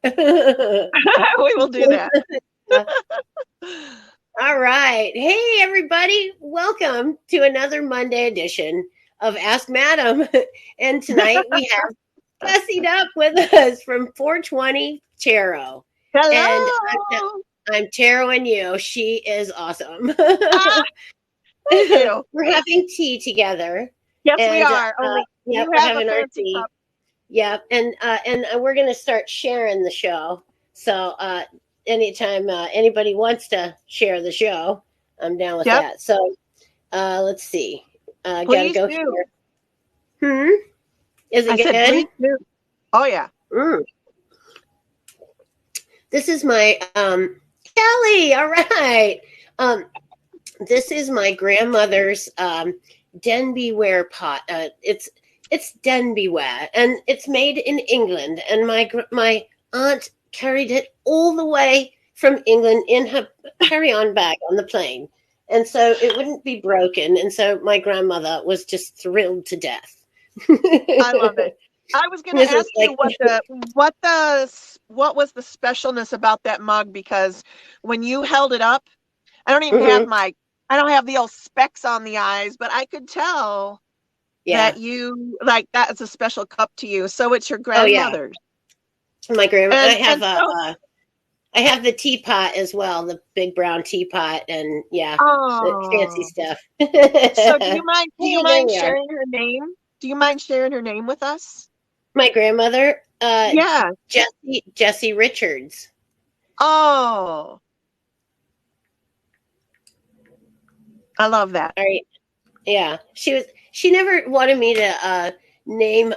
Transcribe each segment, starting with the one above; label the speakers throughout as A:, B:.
A: We will do that.
B: All right. Hey, everybody. Welcome to another Monday edition of Ask Madam. And tonight we have gussied up with us from 420 Taro. And
A: Hello.
B: I'm Taro and you. She is awesome.
A: Ah, thank you.
B: We're having tea together.
A: Yes, we
B: And
A: are. Only
B: yep,
A: you
B: we're
A: have a
B: having our
A: fancy
B: tea.
A: cup.
B: Yep. And we're going to start sharing the show. So anytime anybody wants to share the show, I'm down with
A: Yep,
B: that. So let's see. Got to
A: please
B: go
A: do.
B: here. Hmm. Is
A: I
B: it
A: said,
B: good?
A: please do. Oh, yeah.
B: Mm. This is my Kelly. All right. Um, this is my grandmother's Denbyware pot. It's Denbyware, and it's made in England. And my aunt carried it all the way from England in her carry-on bag on the plane, and so it wouldn't be broken. And so my grandmother was just thrilled to death.
A: I love it. I was going to
B: This is
A: ask
B: like,
A: you what was the specialness about that mug, because when you held it up, I don't even have
B: mhm,
A: my I don't have the old specks on the eyes, but I could tell
B: yeah.
A: that you like that is a special cup to you. So it's your
B: Oh yeah,
A: grandmother's.
B: my grandma.
A: And so
B: I have the teapot as well, the big brown teapot, and yeah, the fancy
A: oh.
B: stuff.
A: So do you
B: Hey, there
A: mind
B: we are.
A: sharing her name? Do you mind sharing her name with us?
B: My grandmother,
A: Yeah.
B: Jessie Richards.
A: Oh, I love that.
B: All right, yeah, she was. She never wanted me to name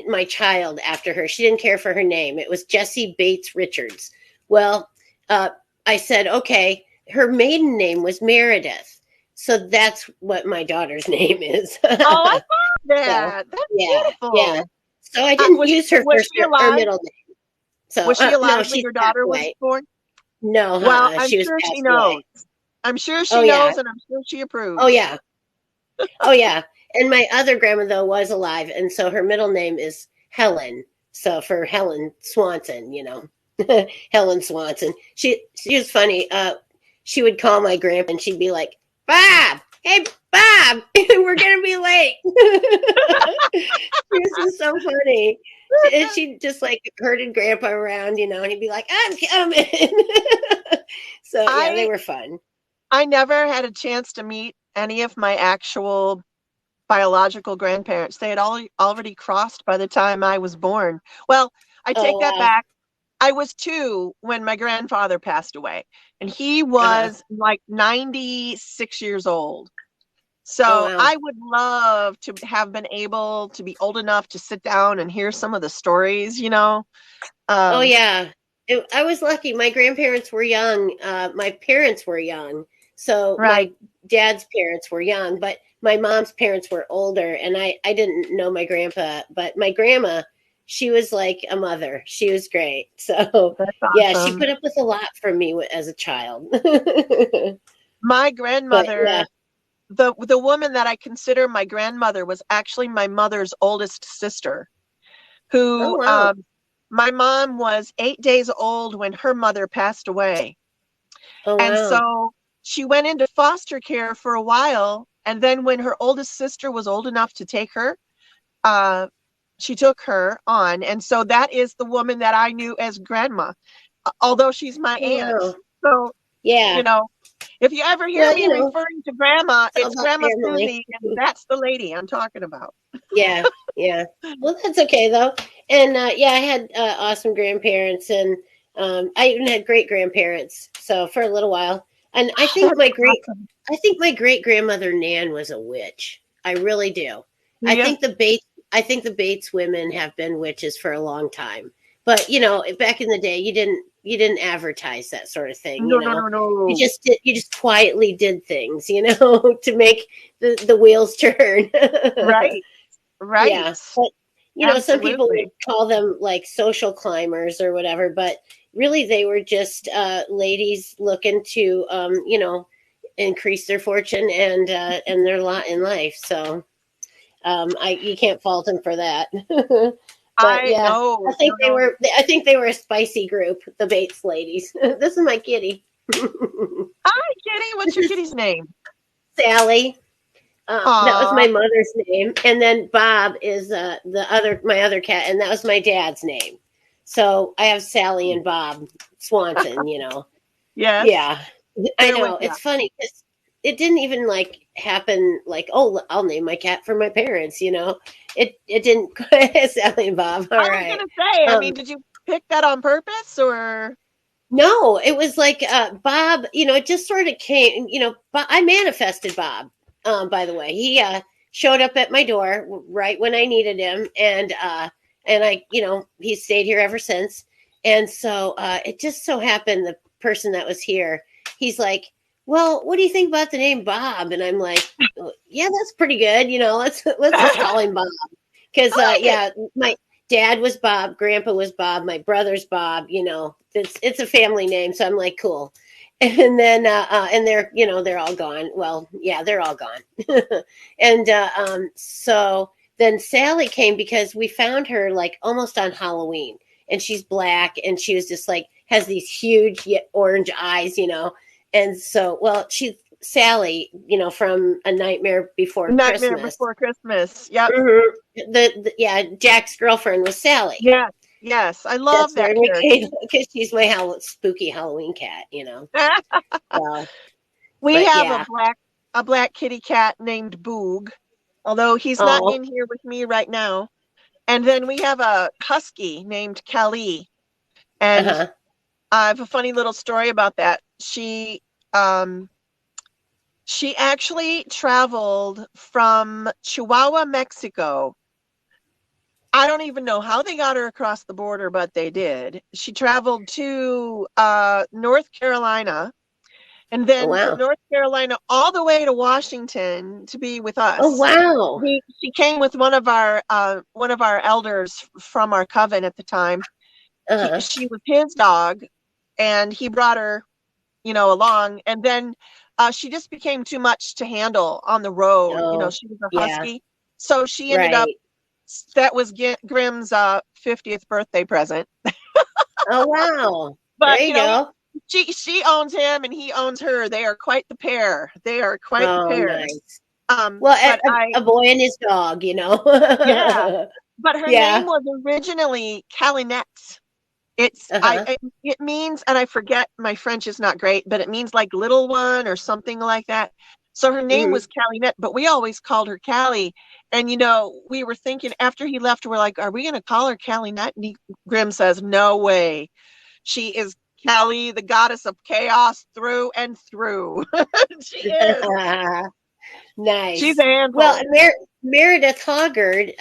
B: my child after her. She didn't care for her name. It was Jessie Bates Richards. Well, uh, I said, okay. Her maiden name was Meredith, so that's what my daughter's name is.
A: Oh, I love
B: So
A: that. That's
B: yeah, yeah.
A: beautiful.
B: So I didn't
A: Was
B: use her
A: was
B: first
A: she
B: or
A: alive?
B: middle name. So
A: Was she
B: no,
A: alive when
B: she's
A: your
B: passed
A: daughter was
B: away.
A: born?
B: No,
A: Well, I'm
B: she was
A: sure she
B: passed
A: knows.
B: away.
A: I'm sure
B: Oh
A: she
B: yeah,
A: knows, and I'm sure she
B: oh
A: approves.
B: yeah, oh yeah. And my other grandma though was alive, and so her middle name is Helen. So for Helen Swanson, Helen Swanson. She was funny. She would call my grandpa, and she'd be like, "Bob, hey Bob, we're gonna be late." This is so funny. She just like herded grandpa around, and he'd be like, "I'm coming." So yeah, they
A: I
B: were fun.
A: I never had a chance to meet any of my actual biological grandparents. They had already crossed by the time I was born. Well, I
B: Oh
A: take that
B: wow.
A: back. I was 2 when my grandfather passed away, and he
B: Uh-huh.
A: was like 96 years old.
B: Oh
A: So
B: wow.
A: I would love to have been able to be old enough to sit down and hear some of the stories.
B: Oh
A: Um,
B: yeah. I was lucky. My grandparents were young. My parents were young. So
A: right.
B: my dad's parents were young, but my mom's parents were older, and I didn't know my grandpa, but my grandma, she was like a mother. She was great. So
A: That's
B: yeah, she
A: awesome.
B: put up with a lot from me as a child.
A: My
B: But yeah.
A: grandmother, the woman that I consider my grandmother, was actually my mother's oldest sister,
B: Oh
A: who
B: wow.
A: my mom was 8 days old when her mother passed away.
B: Oh
A: And
B: wow.
A: so she went into foster care for a while. And then when her oldest sister was old enough to take her, uh, she took her on. And so that is the woman that I knew as grandma, although she's my
B: Oh
A: aunt.
B: wow.
A: So,
B: Yeah.
A: you know, if you ever hear
B: Well,
A: me referring to grandma,
B: it's all
A: it's
B: about
A: Grandma
B: family.
A: Susie, and that's the lady I'm talking about.
B: Yeah, yeah. Well, that's okay though. And yeah, I had awesome grandparents, and I even had great grandparents. So for a little while, and
A: That's awesome.
B: I think my great grandmother Nan was a witch. I really do. I
A: Yeah.
B: think the Bates, I think the Bates women have been witches for a long time. But back in the day, you didn't advertise that sort of thing.
A: No, no, no, no.
B: You just quietly did things, to make the wheels turn.
A: Right, right.
B: Yeah, but some people would
A: Absolutely.
B: call them like social climbers or whatever, but really they were just ladies looking to increase their fortune and their lot in life. So I you can't fault them for that. But
A: I
B: yeah,
A: no,
B: I think
A: no, no.
B: I think they were a spicy group, the Bates ladies. This is my kitty.
A: Hi, Kitty. What's
B: This
A: your
B: is
A: kitty's name?
B: Sally. That was
A: Aw,
B: my mother's name, and then Bob is my other cat, and that was my dad's name. So I have Sally and Bob Swanson.
A: yes.
B: Yeah, I
A: They're with
B: know.
A: you.
B: It's funny because it didn't even like happen. Like, oh, I'll name my cat for my parents. It didn't. Sally and Bob. All
A: I was
B: right.
A: gonna say, I
B: Um,
A: mean, did you pick that on purpose or?
B: no, it was like Bob. It just sort of came. I manifested Bob. By the way, he showed up at my door right when I needed him, and I, he's stayed here ever since. And so it just so happened the person that was here, he's like, "Well, what do you think about the name Bob?" And I'm like, "Yeah, that's pretty good. Let's just call him Bob." Because
A: I like it.
B: yeah, my dad was Bob, grandpa was Bob, my brother's Bob. It's a family name, so I'm like, cool. And then and they're all gone. Well, yeah, they're all gone. And so then Sally came because we found her like almost on Halloween, and she's black, and she was just like has these huge orange eyes, and so well she Sally, from A Nightmare Before
A: Nightmare
B: Christmas.
A: Before Christmas. Yep.
B: Yeah, Jack's girlfriend was Sally.
A: Yes. Yes. I love
B: That's
A: that
B: where we
A: character.
B: came because she's my spooky Halloween cat. So,
A: We
B: but
A: have
B: yeah.
A: a black kitty cat named Boog, although he's not
B: Oh,
A: in here with me right now. And then we have a husky named Callie. And
B: uh-huh.
A: I have a funny little story about that. She actually traveled from Chihuahua, Mexico. I don't even know how they got her across the border, but they did. She traveled to North Carolina, and
B: Oh,
A: then from
B: wow.
A: North Carolina all the way to Washington to be with
B: Oh,
A: us.
B: wow.
A: She came with one of our elders from our coven at the time.
B: Uh-huh.
A: She was his dog, and he brought her, along. And then she just became too much to handle on the road.
B: Oh,
A: She was a
B: yeah.
A: husky, so she ended up.
B: Right.
A: That was Grimm's 50th birthday present.
B: Oh, wow. There
A: But
B: you go.
A: she owns him and he owns her. They are quite the pair. They are quite the
B: Oh,
A: pair.
B: nice. Well,
A: But
B: a boy and his dog.
A: yeah, but her name
B: Yeah.
A: was originally Calinette.
B: Uh-huh.
A: It means, and I forget, my French is not great, but it means like little one or something like that. So her name
B: Hmm.
A: was Calinette, but we always called her Callie. And we were thinking after he left, we're like, are we going to call her Calinette? And Grimm says, no way. She is Callie, the goddess of chaos through and through. She is. She's
B: Nice.
A: a
B: Well,
A: handful.
B: Meredith Hoggard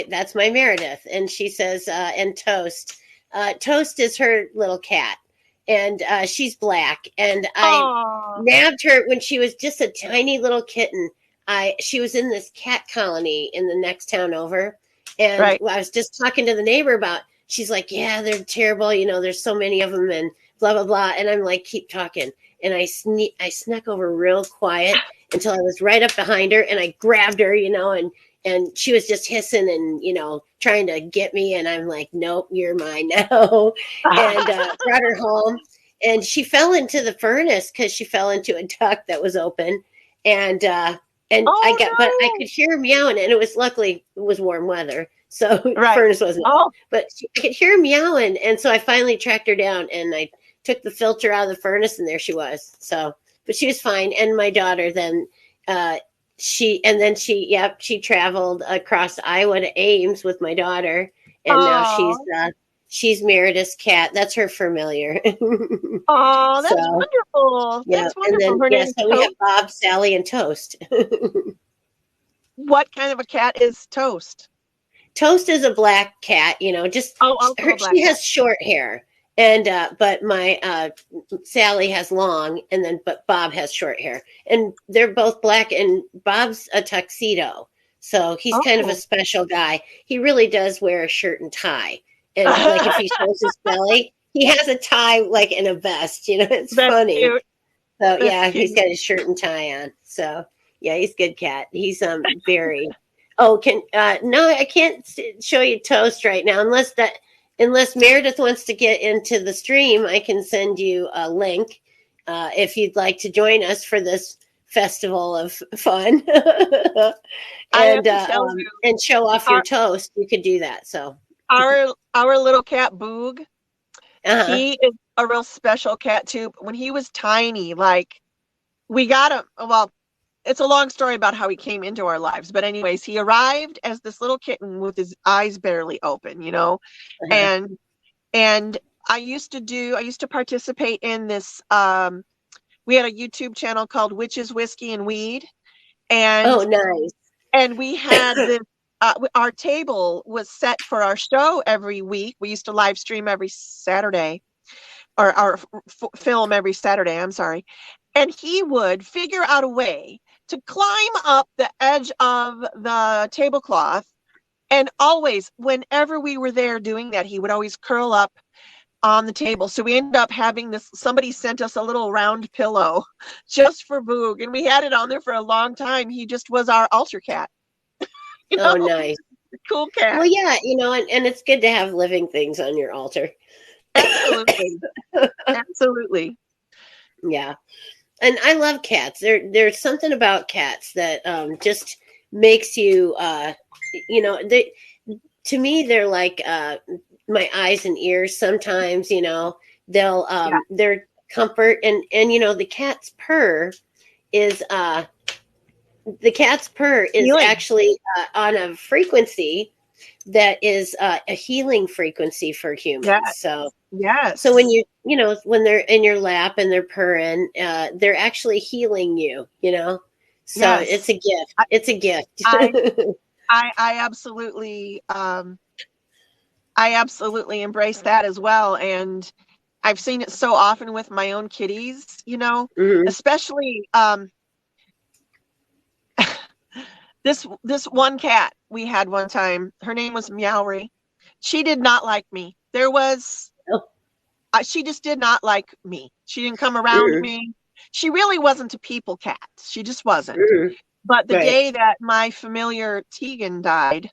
B: that's my Meredith, and she says, and Toast. Toast is her little cat, and she's black. And I
A: Oh,
B: nabbed her when she was just a tiny little kitten. She was in this cat colony in the next town over, and
A: right.
B: I was just talking to the neighbor about. She's like, "Yeah, they're terrible. There's so many of them, and blah blah blah." And I'm like, "Keep talking." And I snuck over real quiet until I was right up behind her, and I grabbed her, and she was just hissing and trying to get me, and I'm like, nope, you're mine now. And brought her home, and she fell into the furnace because she fell into a duct that was open, and I got, but I
A: Oh
B: could hear her meowing, and it was warm weather, so
A: no.
B: the
A: Right.
B: furnace wasn't on.
A: Oh,
B: But I could hear her meowing, and so I finally tracked her down, and I took the filter out of the furnace, and there she was. So, but she was fine. And my daughter then, she traveled across Iowa to Ames with my daughter, and now
A: oh,
B: she's Meredith's cat. That's her familiar.
A: oh, that's
B: So
A: wonderful.
B: yeah,
A: That's
B: and
A: wonderful.
B: then
A: Her
B: yeah,
A: name's
B: so we have
A: Toast.
B: Bob, Sally, and Toast.
A: What kind of a cat is Toast?
B: Toast is a black cat, just
A: Oh, also a black
B: she
A: cat.
B: has short hair. And but my Sally has long, and then but Bob has short hair, and they're both black. And Bob's a tuxedo, so he's kind of a
A: Oh.
B: special guy. He really does wear a shirt and tie, and like if he shows his belly, he has a tie like in a vest. It's
A: That's
B: funny.
A: cute.
B: So
A: That's
B: yeah, he's
A: cute.
B: got his shirt and tie on. So yeah, he's a good cat. He's very Oh, can no, I can't show you toast right now unless Meredith wants to get into the stream. I can send you a link if you'd like to join us for this festival of fun
A: I have to tell you,
B: and show off your toast. You could do that. So
A: our little cat Boog,
B: uh-huh.
A: he is a real special cat too. When he was tiny, like we got him. Well, it's a long story about how he came into our lives, but anyways, he arrived as this little kitten with his eyes barely open, you know,
B: Uh-huh.
A: and I used to participate in this. We had a YouTube channel called Witches, Whiskey, and Weed,
B: Oh,
A: and
B: nice.
A: we had this. Our table was set for our show every week. We used to live stream every Saturday, or our film every Saturday. I'm sorry, and he would figure out a way to climb up the edge of the tablecloth. And always, whenever we were there doing that, he would always curl up on the table. So we ended up having this, somebody sent us a little round pillow just for Boog, and we had it on there for a long time. He just was our altar cat.
B: Oh, nice.
A: Cool cat.
B: Well, yeah, and it's good to have living things on your altar.
A: Absolutely. Absolutely.
B: Yeah. And I love cats. There's something about cats that just makes you they, to me, they're like my eyes and ears sometimes. They'll their comfort, and the cat's purr is
A: Healing.
B: actually on a frequency that is a healing frequency for humans. So when they're in your lap and they're purring, they're actually healing you. So it's a gift. It's a gift.
A: I absolutely embrace that as well. And I've seen it so often with my own kitties,
B: Mm-hmm.
A: especially this one cat we had one time. Her name was Meowry. She did not like me. She just did not like me. She didn't come around
B: Mm-hmm.
A: me. She really wasn't a people cat. She just wasn't.
B: Mm-hmm.
A: But the
B: Right.
A: day that my familiar Tegan died,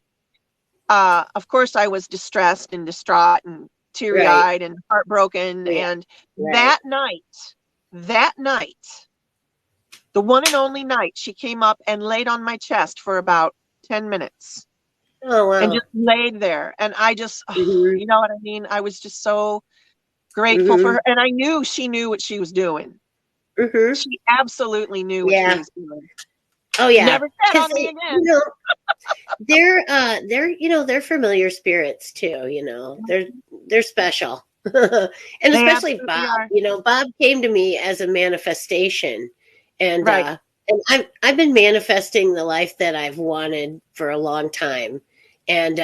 A: of course I was distressed and distraught and teary-eyed and heartbroken.
B: Yeah.
A: And
B: Right.
A: that night, the one and only night, she came up and laid on my chest for about 10 minutes.
B: Oh, wow.
A: And just laid there. And I just,
B: Mm-hmm.
A: you know what I mean? I was just so grateful for her. And I knew she knew what she was doing.
B: Mm-hmm.
A: She absolutely knew what she was doing.
B: Oh, yeah.
A: Never said on me again.
B: They're familiar spirits too. They're special. And especially Bob. Bob came to me as a manifestation, and and I've been manifesting the life that I've wanted for a long time, and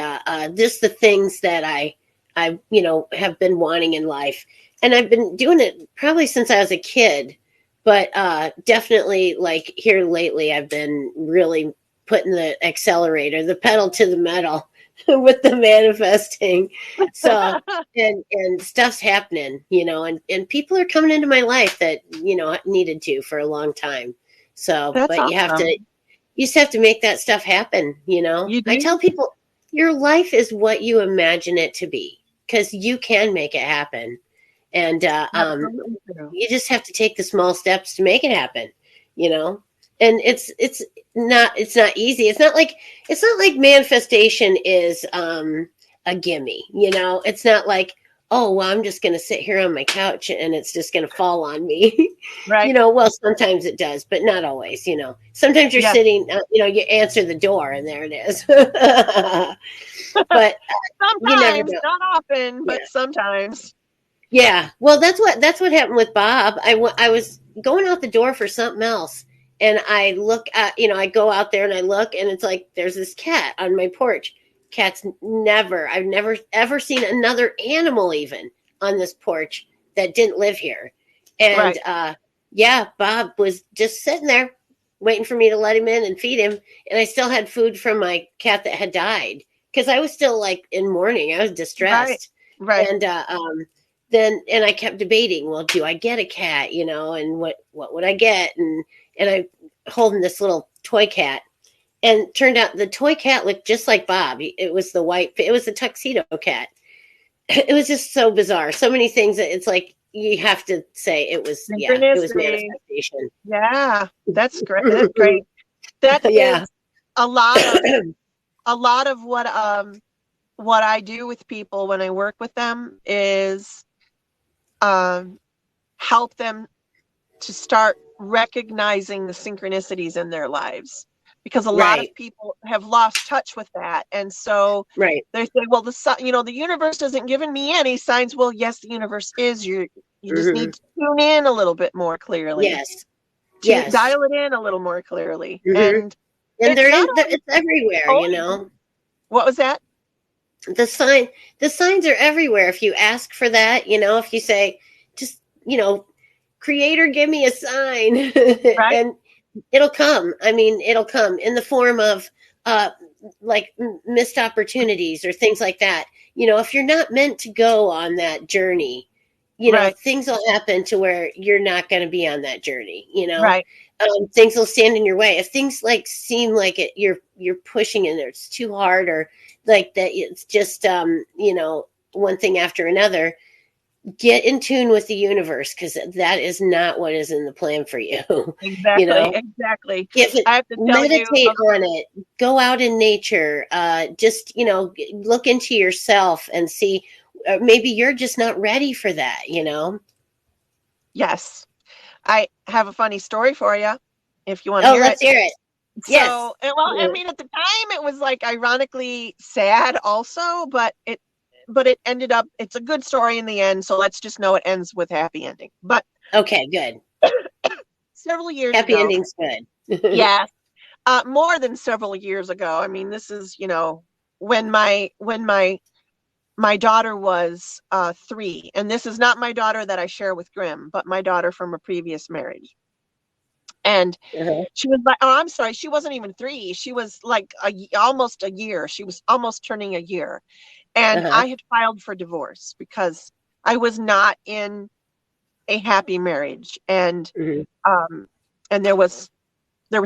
B: just the things that I have been wanting in life, and I've been doing it probably since I was a kid, but definitely like here lately, I've been really putting the pedal to the metal with the manifesting. So, and stuff's happening, and people are coming into my life that, needed to for a long time. So,
A: That's
B: but
A: awesome.
B: you just have to make that stuff happen. I tell people your life is what you imagine it to be, because you can make it happen. And, you just have to take the small steps to make it happen, and it's not easy. It's not like manifestation is a gimme. It's not like, oh, well, I'm just going to sit here on my couch and it's just going to fall on me.
A: Right.
B: Well, sometimes it does, but not always. Sometimes you're sitting, you answer the door and there it is. But
A: sometimes, not often, but sometimes.
B: Yeah. Well, that's what happened with Bob. I was going out the door for something else. And I look at, I go out there and I look, and it's like, there's this cat on my porch. I've never ever seen another animal even on this porch that didn't live here. And Bob was just sitting there waiting for me to let him in and feed him. And I still had food from my cat that had died, because I was still like in mourning. I was distressed.
A: Right.
B: And and I kept debating, well, do I get a cat, and what would I get? And I holding this little toy cat, and turned out the toy cat looked just like Bob. It was it was the tuxedo cat. It was just so bizarre. So many things that it's like you have to say it was
A: Synchronicity.
B: manifestation.
A: Yeah, that's great. That's great. That
B: Yeah.
A: is a lot of what I do with people when I work with them is help them to start recognizing the synchronicities in their lives, because a lot of people have lost touch with that. And so
B: Right.
A: they say, well, the universe isn't giving me any signs. Well, yes, the universe is. You just need to tune in a little bit more clearly.
B: Yes. Yes.
A: Dial it in a little more clearly.
B: And it's everywhere, you know.
A: What was that?
B: The signs are everywhere. If you ask for that, you know, if you say, just, you know, Creator, give me a sign,
A: right.
B: And it'll come. I mean, it'll come in the form of like missed opportunities or things like that. You know, if you're not meant to go on that journey, you know, things will happen to where you're not going to be on that journey, you know.
A: Right.
B: Things will stand in your way. If things like seem like you're pushing in there, it's too hard, or like that, it's just you know, one thing after another. Get in tune with the universe, because that is not what is in the plan for you.
A: Exactly.
B: You know?
A: Exactly.
B: I have to meditate on it. Go out in nature. Just, you know, look into yourself and see. Maybe you're just not ready for that. You know.
A: Yes, I have a funny story for you. If you want to hear it.
B: Let's hear it. Yes.
A: So, well, I mean, at the time it was like ironically sad also, but it ended up, it's a good story in the end. So let's just know it ends with happy ending. But
B: okay, good.
A: Several years
B: happy
A: ago.
B: Ending's good.
A: Yeah. More than several years ago. I mean, this is, you know, when my daughter was 3, and this is not my daughter that I share with Grimm, but my daughter from a previous marriage. And she was like, oh, I'm sorry, she wasn't even 3. She was like almost a year. She was almost turning a year. And I had filed for divorce because I was not in a happy marriage. And and there were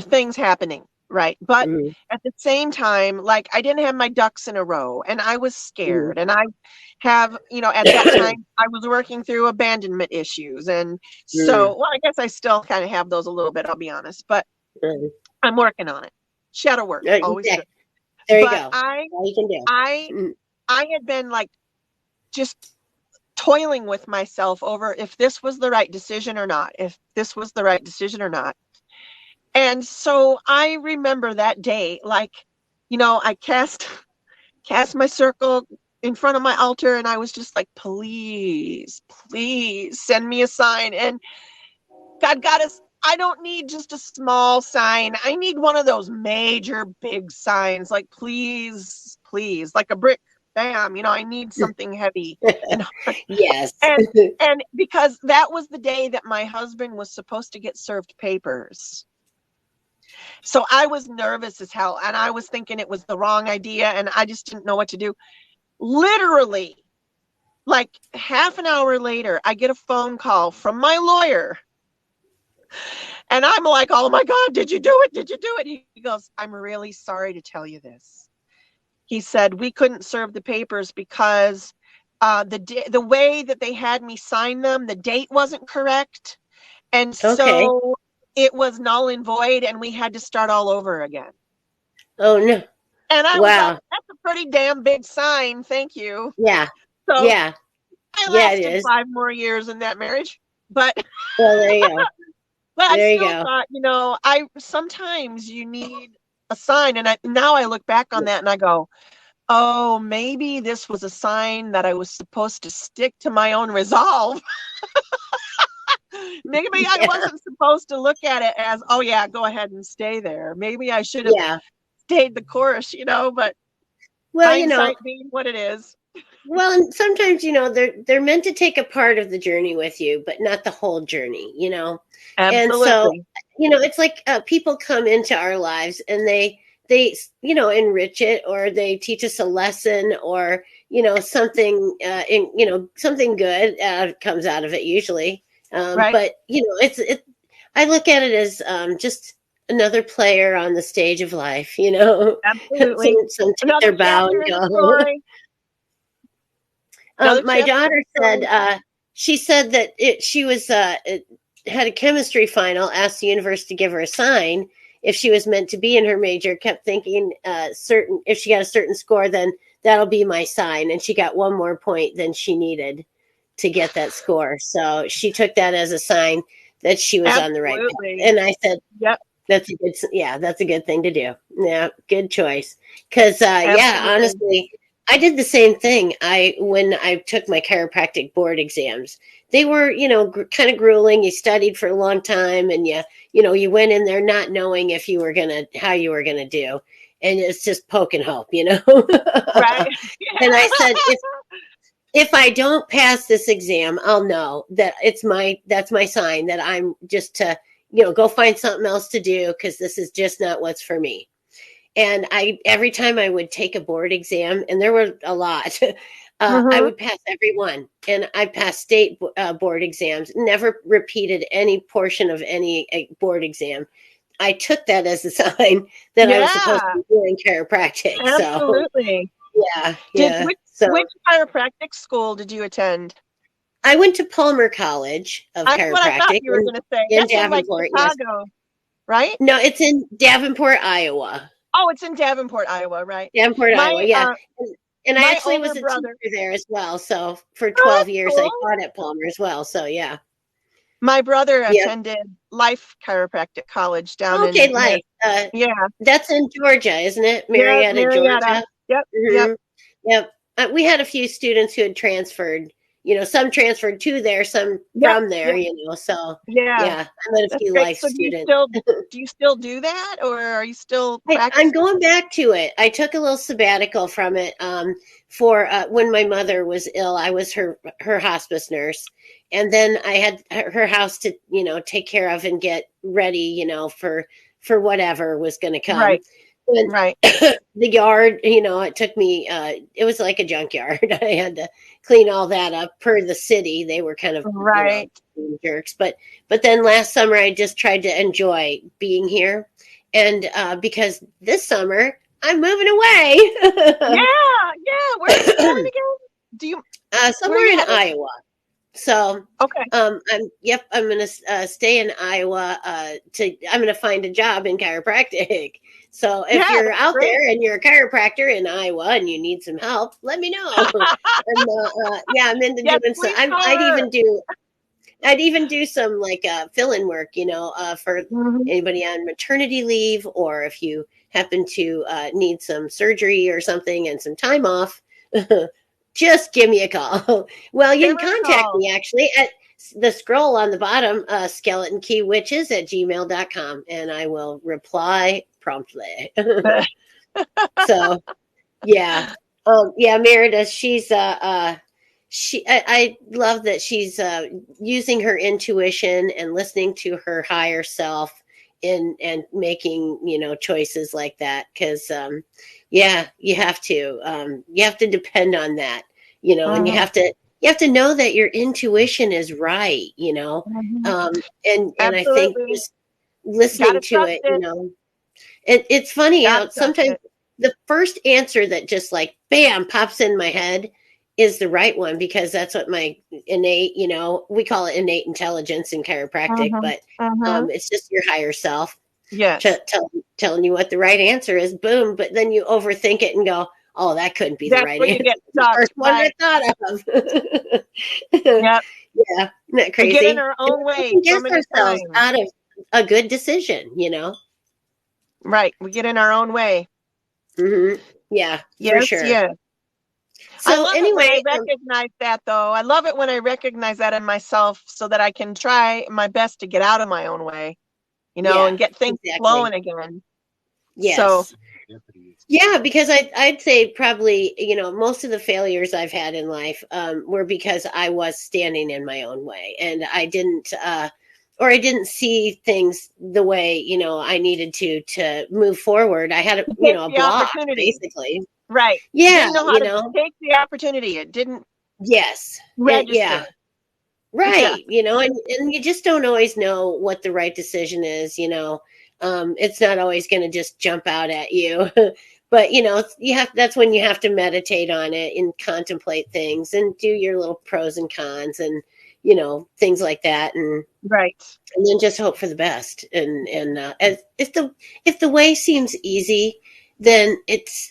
A: things happening, right? But at the same time, like, I didn't have my ducks in a row, and I was scared. And I have, you know, at that time I was working through abandonment issues. And so, well, I guess I still kind of have those a little bit, I'll be honest, but I'm working on it. Shadow work, always good.
B: There you go. All you can do.
A: I had been like just toiling with myself over if this was the right decision or not, And so I remember that day, like, you know, I cast my circle in front of my altar, and I was just like, please send me a sign. And God got us. I don't need just a small sign. I need one of those major big signs, like, please, like a brick. Bam, you know, I need something heavy. And,
B: yes.
A: and because that was the day that my husband was supposed to get served papers. So I was nervous as hell, and I was thinking it was the wrong idea, and I just didn't know what to do. Literally, like half an hour later, I get a phone call from my lawyer. And I'm like, oh my God, did you do it? He goes, I'm really sorry to tell you this. He said, we couldn't serve the papers because the way that they had me sign them, the date wasn't correct. And so it was null and void, and we had to start all over again.
B: Oh, no.
A: And I was like, that's a pretty damn big sign. Thank you.
B: Yeah.
A: So
B: yeah.
A: I lasted 5 more years in that marriage. But,
B: well, there you go.
A: But I still thought, you know, sometimes you need a sign. And now I look back on that and I go, oh, maybe this was a sign that I was supposed to stick to my own resolve. Maybe I wasn't supposed to look at it as, oh yeah, go ahead and stay there. Maybe I should have stayed the course, you know, but hindsight being what it is.
B: Well, and sometimes, you know, they're meant to take a part of the journey with you, but not the whole journey, you know.
A: Absolutely.
B: And so, you know, it's like people come into our lives and they, you know, enrich it, or they teach us a lesson, or, you know, something, you know, something good comes out of it usually. Right. But, you know, I look at it as just another player on the stage of life, you know.
A: Absolutely.
B: Some take
A: Another
B: their bow
A: chapter
B: and
A: in the
B: go.
A: story. Another
B: My
A: chapter in
B: daughter
A: the
B: said
A: story.
B: she said that she was had a chemistry final, asked the universe to give her a sign if she was meant to be in her major, kept thinking certain if she got a certain score, then that'll be my sign. And she got one more point than she needed to get that score. So she took that as a sign that she was on the right path.
A: Absolutely.
B: And I said,
A: Yep.
B: that's a good, yeah, that's a good thing to do. Yeah, good choice. Because yeah,
A: Absolutely.
B: honestly, I did the same thing. When I took my chiropractic board exams, they were, you know, kind of grueling. You studied for a long time, and you went in there not knowing if you were how you were gonna do, and it's just poke and hope, you know.
A: Right.
B: And I said, if I don't pass this exam, I'll know that that's my sign that I'm just to, go find something else to do because this is just not what's for me. And every time I would take a board exam, and there were a lot, I would pass every one. And I passed state board exams, never repeated any portion of any board exam. I took that as a sign that I was supposed to be doing chiropractic.
A: Absolutely.
B: So, yeah.
A: Which chiropractic school did you attend?
B: I went to Palmer College of
A: That's
B: Chiropractic.
A: what I thought you were going to say.
B: In
A: That's
B: Davenport,
A: in like Chicago,
B: yes.
A: Right?
B: No, it's in Davenport, Iowa.
A: Oh, it's in Davenport, Iowa, right?
B: Davenport, Iowa, yeah. And I actually was a
A: brother
B: teacher there as well. So for 12 years,
A: cool.
B: I taught at Palmer as well. So yeah.
A: My brother attended Life Chiropractic College down
B: in
A: Life.
B: That's in Georgia, isn't it? Marietta, Georgia.
A: Yep.
B: Mm-hmm. Yep. We had a few students who had transferred. Some transferred to there, some from there. So yeah, I met a few Life students.
A: Do you still do that, or are you still
B: practicing? I'm going back to it. I took a little sabbatical from it for when my mother was ill. I was her hospice nurse, and then I had her house to take care of and get ready for whatever was going to come.
A: Right.
B: The yard, it took me, it was like a junkyard. I had to clean all that up per the city. They were kind of jerks. But then last summer, I just tried to enjoy being here. And because this summer, I'm moving away.
A: Yeah. Where's it going again? Do you?
B: Somewhere in Iowa. So
A: okay.
B: I'm going to stay in Iowa. I'm going to find a job in chiropractic. So if you're out there and you're a chiropractor in Iowa and you need some help, let me know. I'm into doing some. I'd even do some like fill-in work, for anybody on maternity leave, or if you happen to need some surgery or something and some time off. Just give me a call. Well, you can contact me actually at the scroll on the bottom, skeletonkeywitches@gmail.com, and I will reply promptly. So, yeah. Meredith, she's I love that she's using her intuition and listening to her higher self and making choices like that, because you have to depend on that, and you have to know that your intuition is right, and I think just listening to it, it's funny how sometimes the first answer that just like bam pops in my head is the right one, because that's what my innate, we call it innate intelligence in chiropractic, but it's just your higher self telling you what the right answer is. Boom. But then you overthink it and go, oh, that couldn't be the right answer.
A: Get stuck,
B: the first one I thought of.
A: Yep.
B: Yeah. Isn't that crazy?
A: We get in our own way.
B: We get ourselves out of a good decision,
A: Right. We get in our own way.
B: Mm-hmm. Yeah, for sure.
A: Yeah.
B: So anyway,
A: I recognize that, though. I love it when I recognize that in myself, so that I can try my best to get out of my own way, and get things flowing again.
B: Yes. So, yeah, because I'd say probably, most of the failures I've had in life were because I was standing in my own way, and I didn't see things the way, I needed to move forward. I had a block, basically.
A: Right.
B: Yeah.
A: Didn't know how to take the opportunity. It didn't.
B: Yes.
A: Register.
B: Yeah. Right. And you just don't always know what the right decision is. It's not always going to just jump out at you. But that's when you have to meditate on it and contemplate things and do your little pros and cons and things like that, and
A: Right.
B: then just hope for the best. And as if the way seems easy, then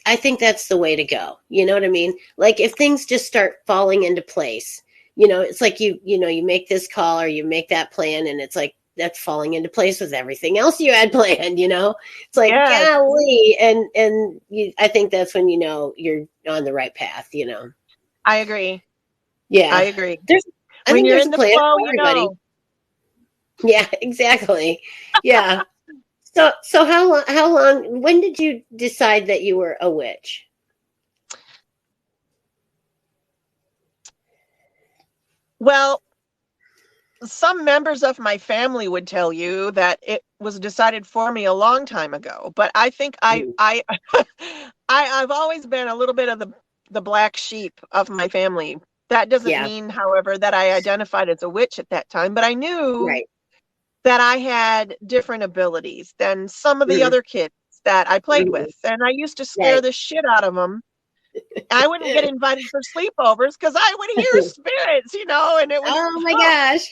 B: I think that's the way to go. You know what I mean? Like if things just start falling into place, it's like you make this call or you make that plan, and it's like that's falling into place with everything else you had planned. It's like,
A: Yes.
B: golly, and I think that's when you're on the right path.
A: I agree.
B: Yeah,
A: I agree.
B: I
A: When
B: think
A: you're
B: there's
A: in
B: a
A: the
B: plan
A: flow,
B: for everybody. Yeah, exactly. Yeah. So how long, when did you decide that you were a witch?
A: Well, some members of my family would tell you that it was decided for me a long time ago, but I think I've always been a little bit of the black sheep of my family. That doesn't
B: Yeah,
A: mean, however, that I identified as a witch at that time, but I knew
B: right.
A: that I had different abilities than some of the
B: Mhm,
A: other kids that I played
B: mhm,
A: with, and I used to scare
B: right.
A: the shit out of them. I wouldn't get invited for sleepovers because I would hear spirits, and it was
B: Oh my gosh.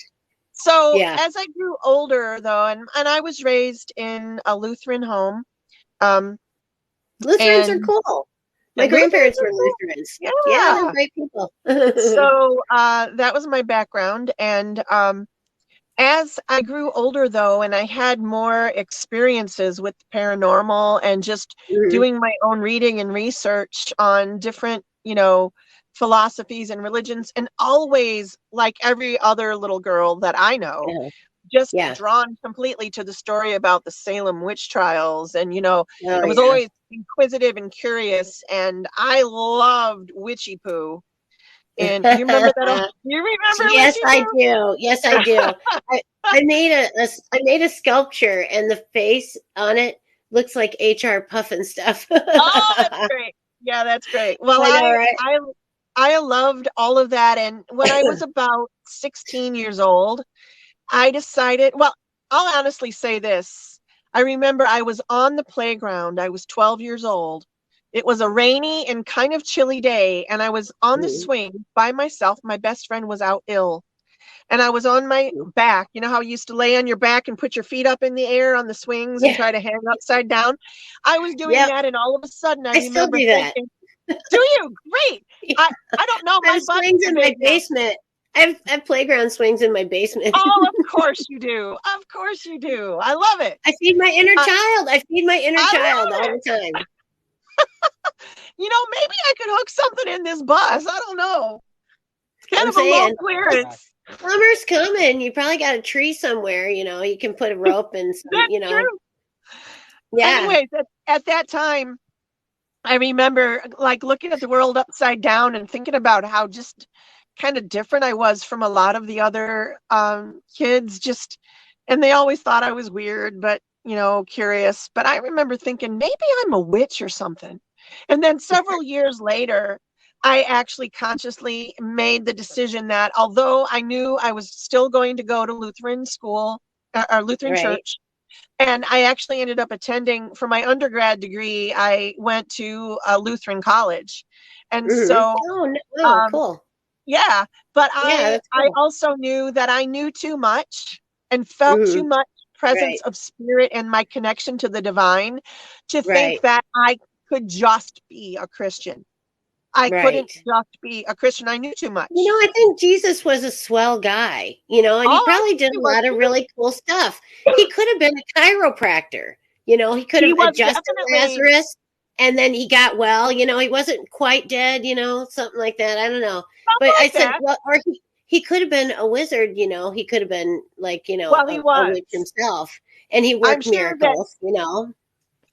A: so
B: Yeah.
A: as I grew older, though, and I was raised in a Lutheran home, um,
B: Lutherans are
A: and
B: cool. My
A: Lutherans
B: grandparents
A: are
B: were
A: cool.
B: Lutherans. Yeah, they're
A: Yeah.
B: great people.
A: So that was my background, and as I grew older, though, and I had more experiences with paranormal and just
B: Mhm,
A: doing my own reading and research on different, philosophies and religions, and always, like every other little girl that I know,
B: yeah.
A: just
B: Yeah.
A: drawn completely to the story about the Salem witch trials. And,
B: Oh
A: I was
B: yeah.
A: always inquisitive and curious, and I loved Witchy Poo. And you remember that? You remember
B: Yes,
A: Witchy
B: I
A: Poo?
B: do. Yes, I do. I made I made a sculpture, and the face on it looks like HR Puffin stuff.
A: Oh, that's
B: I
A: great. Yeah, that's great. Well,
B: know, right?
A: I loved all of that, and when I was about 16 years old, I decided, well, I'll honestly say this. I remember I was on the playground. I was 12 years old. It was a rainy and kind of chilly day, and I was on the
B: Mhm.
A: swing by myself. My best friend was out ill, and I was on my back. You know how you used to lay on your back and put your feet up in the air on the swings and
B: Yeah.
A: try to hang upside down? I was doing
B: Yep.
A: that, and all of a sudden I
B: I still
A: remember
B: do that.
A: thinking, do you? Great. I don't know,
B: I
A: my
B: have
A: butt's
B: swings
A: too
B: in my
A: big now.
B: basement. I have playground swings in my basement.
A: Oh, of course you do. Of course you do. I love it.
B: I feed my inner
A: Uh,
B: child. I feed my inner
A: I
B: child
A: love
B: all
A: it.
B: the time.
A: Maybe I could hook something in this bus. I don't know. It's kind
B: I'm
A: of a low
B: saying,
A: clearance.
B: summer's coming. You probably got a tree somewhere. You can put a rope and some.
A: That's true.
B: Yeah,
A: Anyways, at that time, I remember like looking at the world upside down and thinking about how just kind of different I was from a lot of the other kids. And they always thought I was weird, but curious. But I remember thinking maybe I'm a witch or something. And then several years later, I actually consciously made the decision that although I knew I was still going to go to Lutheran school or Lutheran
B: right.
A: church, and I actually ended up attending for my undergrad degree, I went to a Lutheran college. And
B: Hmm.
A: so,
B: Oh, no, oh,
A: um,
B: cool.
A: yeah, but
B: Yeah,
A: I
B: that's
A: I
B: cool.
A: also knew that I knew too much and felt
B: Hmm.
A: too much presence
B: Right,
A: of spirit and my connection to the divine to think
B: right,
A: that I could just be a Christian. I couldn't
B: right.
A: just be a Christian. I knew too much.
B: I think Jesus was a swell guy, and he
A: Oh, I
B: probably
A: think
B: did
A: he
B: a
A: was
B: lot of
A: too.
B: really cool stuff. He could have been a chiropractor. He could
A: He
B: have
A: was
B: adjusted
A: definitely
B: Lazarus and then he got well. He wasn't quite dead, something like that. I don't know. But
A: something
B: I
A: like
B: said,
A: that.
B: well, or he could have been a wizard, he could have been like,
A: Well, he
B: a witch
A: was.
B: himself. And he
A: I'm
B: worked
A: sure that
B: miracles.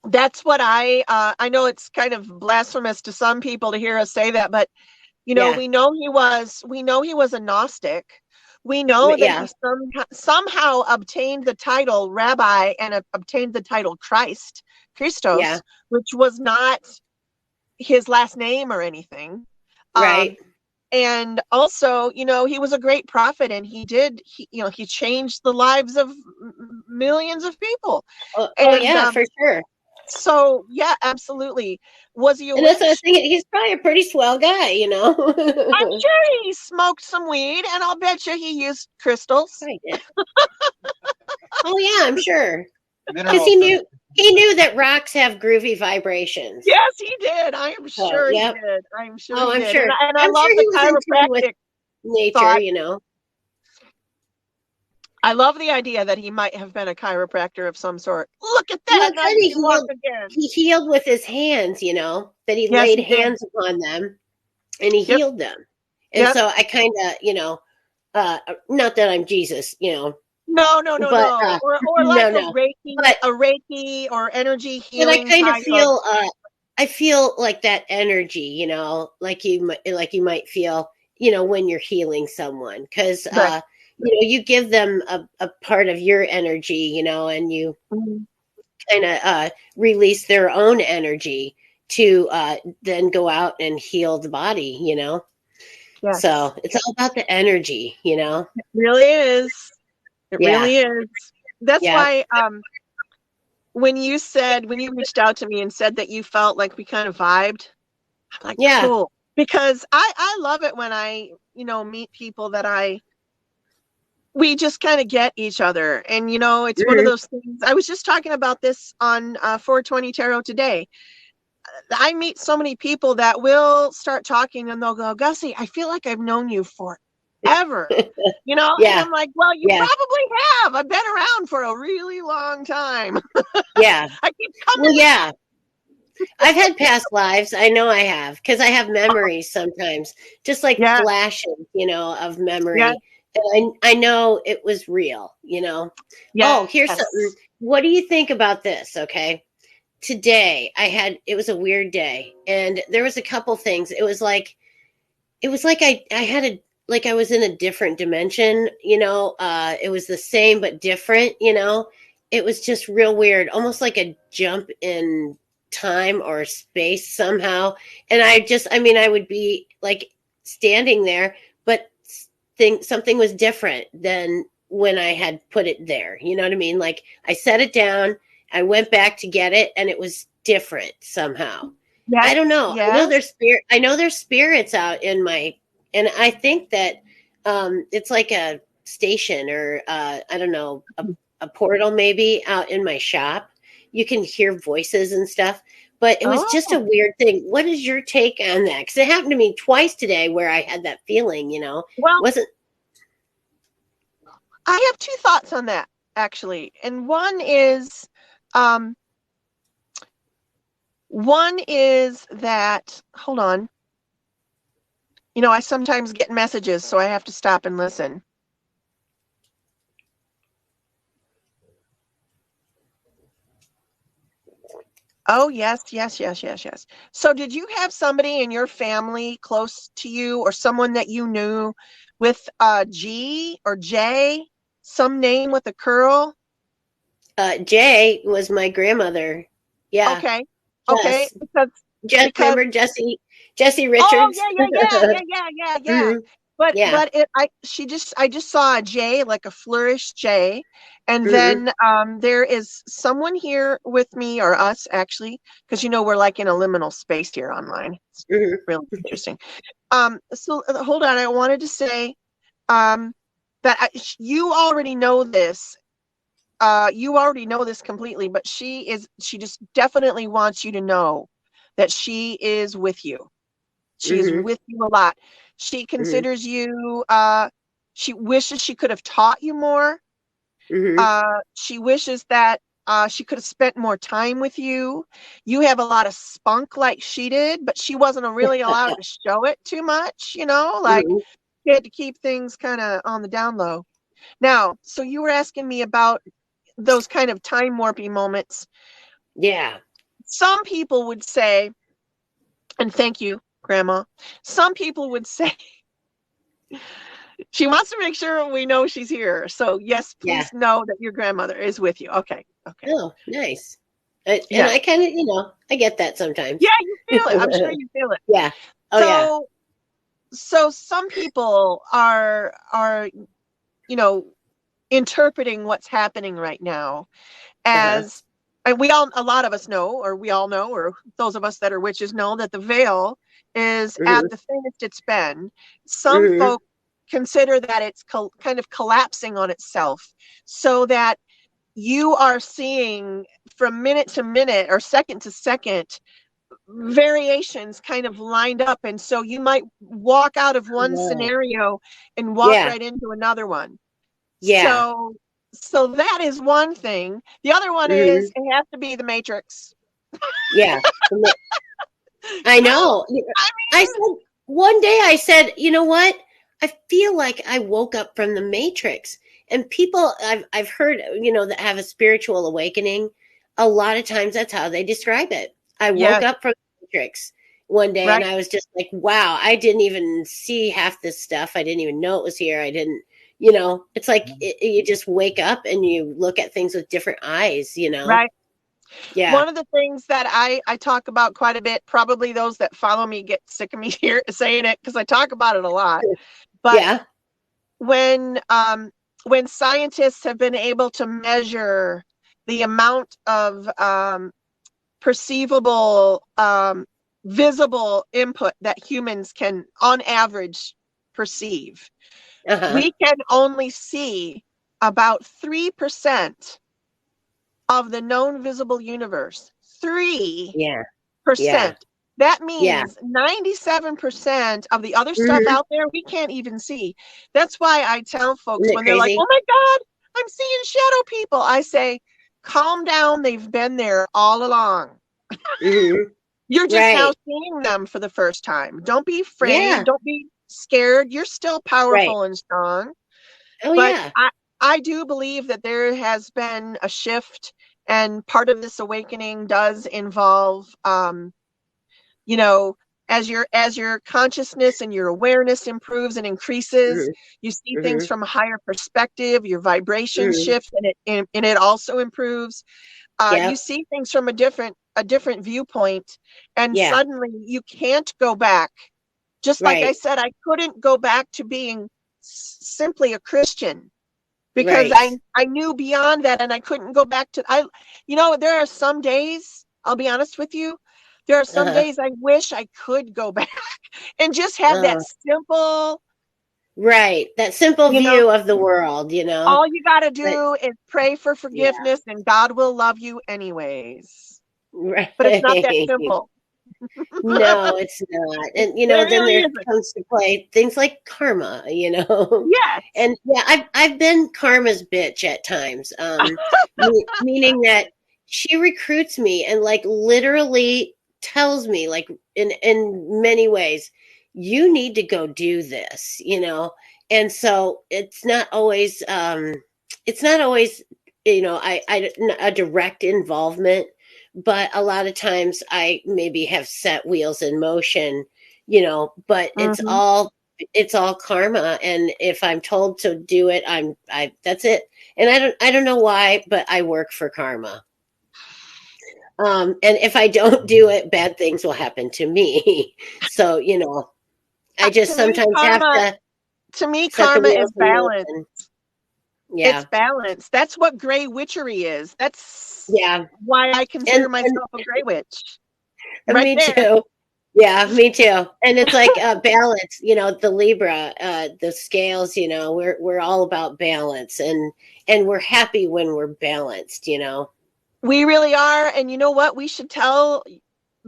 A: that's what I know it's kind of blasphemous to some people to hear us say that, but
B: Yeah.
A: we know he was a Gnostic. We know that
B: Yeah.
A: he somehow obtained the title rabbi and obtained the title
B: Yeah.
A: Christos, which was not his last name or anything.
B: Right.
A: Um, and also, he was a great prophet, and he changed the lives of millions of people.
B: Oh
A: And
B: yeah, for sure.
A: so yeah, absolutely. Was he a
B: And that's what I was
A: witch?
B: thinking. He's probably a pretty swell guy, you know.
A: I'm sure he smoked some weed, and I'll bet you he used crystals.
B: Probably did. Oh yeah, I'm sure. Because
C: Mineral system.
B: he knew that rocks have groovy vibrations.
A: Yes, he did. I am
B: So
A: sure he
B: yep.
A: did. I'm sure
B: Oh,
A: he
B: I'm
A: did.
B: sure.
A: And I
B: I'm
A: love
B: sure
A: the
B: he was in tune with
A: chiropractic
B: nature,
A: thought.
B: you know.
A: I love the idea that he might have been a chiropractor of some sort. Look at
B: Well,
A: that.
B: it
A: Now
B: said
A: you can walk again.
B: he healed with his hands, you know, that he
A: Yes,
B: laid
A: he did.
B: hands upon them and he
A: Yep.
B: healed them. And
A: Yep.
B: so I kind of, you know, not that I'm Jesus, you know.
A: No.
B: But,
A: Or like
B: no.
A: a Reiki or energy
B: But I
A: healing
B: kind of
A: type
B: feel, I feel like that energy, you know, like you might feel, you know, when you're healing someone, because
A: Right.
B: you know, you give them a part of your energy, you know, and you
A: Mhm.
B: kind of release their own energy to then go out and heal the body, you know.
A: Yes.
B: So it's all about the energy, you know.
A: It really is. It
B: Yeah.
A: really is. That's
B: Yeah.
A: why when you reached out to me and said that you felt like we kind of vibed, I'm like,
B: Yeah.
A: cool. Because I love it when I, meet people that we just kind of get each other. And, it's one of those things. I was just talking about this on 420 Tarot today. I meet so many people that will start talking and they'll go, Gussie, I feel like I've known you forever. And
B: Yeah.
A: I'm like, well, you
B: Yeah.
A: probably have. I've been around for a really long time.
B: Yeah.
A: I keep coming.
B: Well, yeah. I've had past lives. I know I have, because I have memories sometimes, just like
A: Yeah.
B: flashes, you know, of memory.
A: Yeah.
B: And I know it was real, you know.
A: Yeah.
B: Oh, here's something. What do you think about this? Okay. Today it was a weird day, and there was a couple things. It was like I had like I was in a different dimension, you know. It was the same but different, you know. It was just real weird, almost like a jump in time or space somehow. And I would be like standing there, but think something was different than when I had put it there. You know what I mean? Like I set it down, I went back to get it, and it was different somehow.
A: Yes.
B: I don't know.
A: Yes.
B: I know there's spirits out in my, and I think that it's like a station or I don't know, a portal maybe out in my shop. You can hear voices and stuff, but it was just a weird thing. What is your take on that? Because it happened to me twice today where I had that feeling, you know.
A: Well,
B: wasn't.
A: I have two thoughts on that, actually. And one is that, hold on. I sometimes get messages, so I have to stop and listen. Oh, yes. So did you have somebody in your family close to you or someone that you knew with G or J, some name with a curl?
B: Jay was my grandmother. Yeah.
A: Okay.
B: Yes.
A: Okay. Because
B: remember Jesse Richards?
A: Oh, yeah.
B: Mm-hmm.
A: But
B: Yeah.
A: I just saw a J, like a flourish J, and then there is someone here with me, or us actually, because we're like in a liminal space here online. It's really interesting. So hold on, I wanted to say that you already know this. You already know this completely, but she just definitely wants you to know that she is with you. She is with you a lot. She considers you, she wishes she could have taught you more. She wishes that she could have spent more time with you. You have a lot of spunk like she did, but she wasn't really allowed to show it too much, like she had to keep things kind of on the down low. Now, so you were asking me about those kind of time warpy moments.
B: Yeah.
A: Some people would say, and thank you, Grandma. Some people would say she wants to make sure we know she's here. So yes, please know that your grandmother is with you. Okay.
B: Oh, nice. And I kind of, I get that sometimes.
A: Yeah, you feel it. I'm sure you feel it.
B: Yeah. Oh,
A: so some people are, interpreting what's happening right now
B: Uh-huh.
A: as, and a lot of us know, or we all know, or those of us that are witches know that the veil is at
B: Mhm.
A: the thinnest it's been. Some
B: Mhm.
A: folk consider that it's kind of collapsing on itself, so that you are seeing from minute to minute or second to second variations kind of lined up, and so you might walk out of one
B: Wow.
A: scenario and walk
B: Yeah.
A: right into another one.
B: Yeah.
A: So that is one thing. The other one is
B: Mhm.
A: it has to be the Matrix.
B: Yeah. I know.
A: I
B: I
A: mean,
B: said one day, I said, you know what? I feel like I woke up from the Matrix. And people I've heard, that have a spiritual awakening, a lot of times that's how they describe it. I woke
A: yes,
B: up from the Matrix one day and
A: right.
B: I was just like, wow, I didn't even see half this stuff. I didn't even know it was here. I didn't, it's like you just wake up and you look at things with different eyes.
A: Right.
B: Yeah.
A: One of the things that I talk about quite a bit, probably those that follow me get sick of me here saying it because I talk about it a lot. But
B: Yeah.
A: when when scientists have been able to measure the amount of perceivable visible input that humans can on average perceive,
B: Uh-huh.
A: we can only see about 3% of the known visible universe. 3%.
B: Yeah. Yeah.
A: That
B: Yeah.
A: means 97% of the other stuff
B: Mhm.
A: out there we can't even see. That's why I tell folks
B: Isn't it
A: when they're like,
B: crazy?
A: oh my God, I'm seeing shadow people. I say, calm down. They've been there all along.
B: Mhm.
A: You're just now
B: Right.
A: seeing them for the first time. Don't be afraid.
B: Yeah.
A: Don't be scared. You're still
B: Right.
A: powerful and strong.
B: Oh,
A: But
B: yeah.
A: I do believe that there has been a shift, and part of this awakening does involve, you know, as your consciousness and your awareness improves and increases,
B: Mhm.
A: you see things
B: Mhm.
A: from a higher perspective. Your vibration
B: Mhm.
A: shifts, and it also improves. You
B: Yep.
A: see things from a different viewpoint, and
B: Yeah.
A: suddenly you can't go back. Just like I
B: Right.
A: said, I couldn't go back to being simply a Christian because
B: Right.
A: I knew beyond that, and I couldn't go back to there are some days, I'll be honest with you, there are some
B: Uh-huh.
A: days I wish I could go back and just have that
B: Uh,
A: simple,
B: right. That simple
A: you know,
B: view of the world.
A: all you got to
B: But
A: do is pray for
B: yeah.
A: forgiveness and God will love you anyways. But it's not that
B: Right.
A: simple.
B: No, it's not. And
A: It
B: then
A: really
B: there
A: isn't.
B: comes to play things like karma.
A: Yes.
B: And yeah, I've been karma's bitch at times. Meaning that she recruits me and like literally tells me like in many ways, you need to go do this. And so it's not always a direct involvement, but a lot of times I maybe have set wheels in motion. But
A: Hmm.
B: it's all karma, and if I'm told to do it, I that's it. And I don't know why, but I work for karma. And if I don't do it, bad things will happen to me. So I just
A: To me,
B: sometimes have
A: karma.
B: to
A: To me,
B: set the
A: karma
B: wheels
A: is
B: in
A: balance.
B: motion.
A: It's
B: Yeah.
A: balance. That's what gray witchery is. That's
B: Yeah.
A: why I
B: And
A: consider myself a gray witch. Right
B: me
A: there.
B: too. Yeah, me too. And it's like balance, the Libra, the scales, we're all about balance, and we're happy when we're balanced.
A: We really are. And you know what? We should tell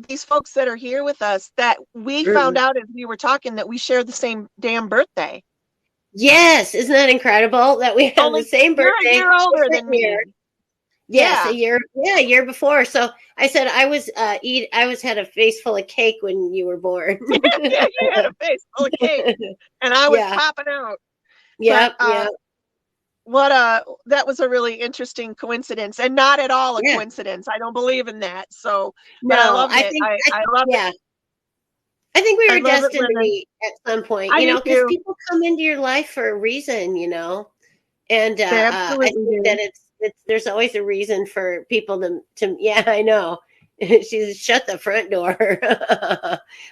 A: these folks that are here with us that we found
B: Mm.
A: out as we were talking that we share the same damn birthday.
B: Yes, isn't that incredible that we have the
A: Only
B: same
A: you're a
B: birthday,
A: year older
B: different
A: than
B: year?
A: me.
B: Yes,
A: Yeah.
B: a year, yeah, a year before. So I said I was had a face full of cake when you were born.
A: Yeah, you had a face full of cake and I was
B: Yeah.
A: popping out. But
B: Yep, yep.
A: that was a really interesting coincidence, and not at all a
B: Yeah.
A: coincidence. I don't believe in that. So, but I
B: No,
A: loved it. I loved it.
B: yeah. I think we
A: I
B: were
A: love it
B: destined
A: when
B: to meet at some point,
A: I do
B: because
A: too.
B: people come into your life for a reason. And
A: They
B: I
A: absolutely
B: think that
A: do.
B: it's there's always a reason for people to yeah, I know. She's shut the front door.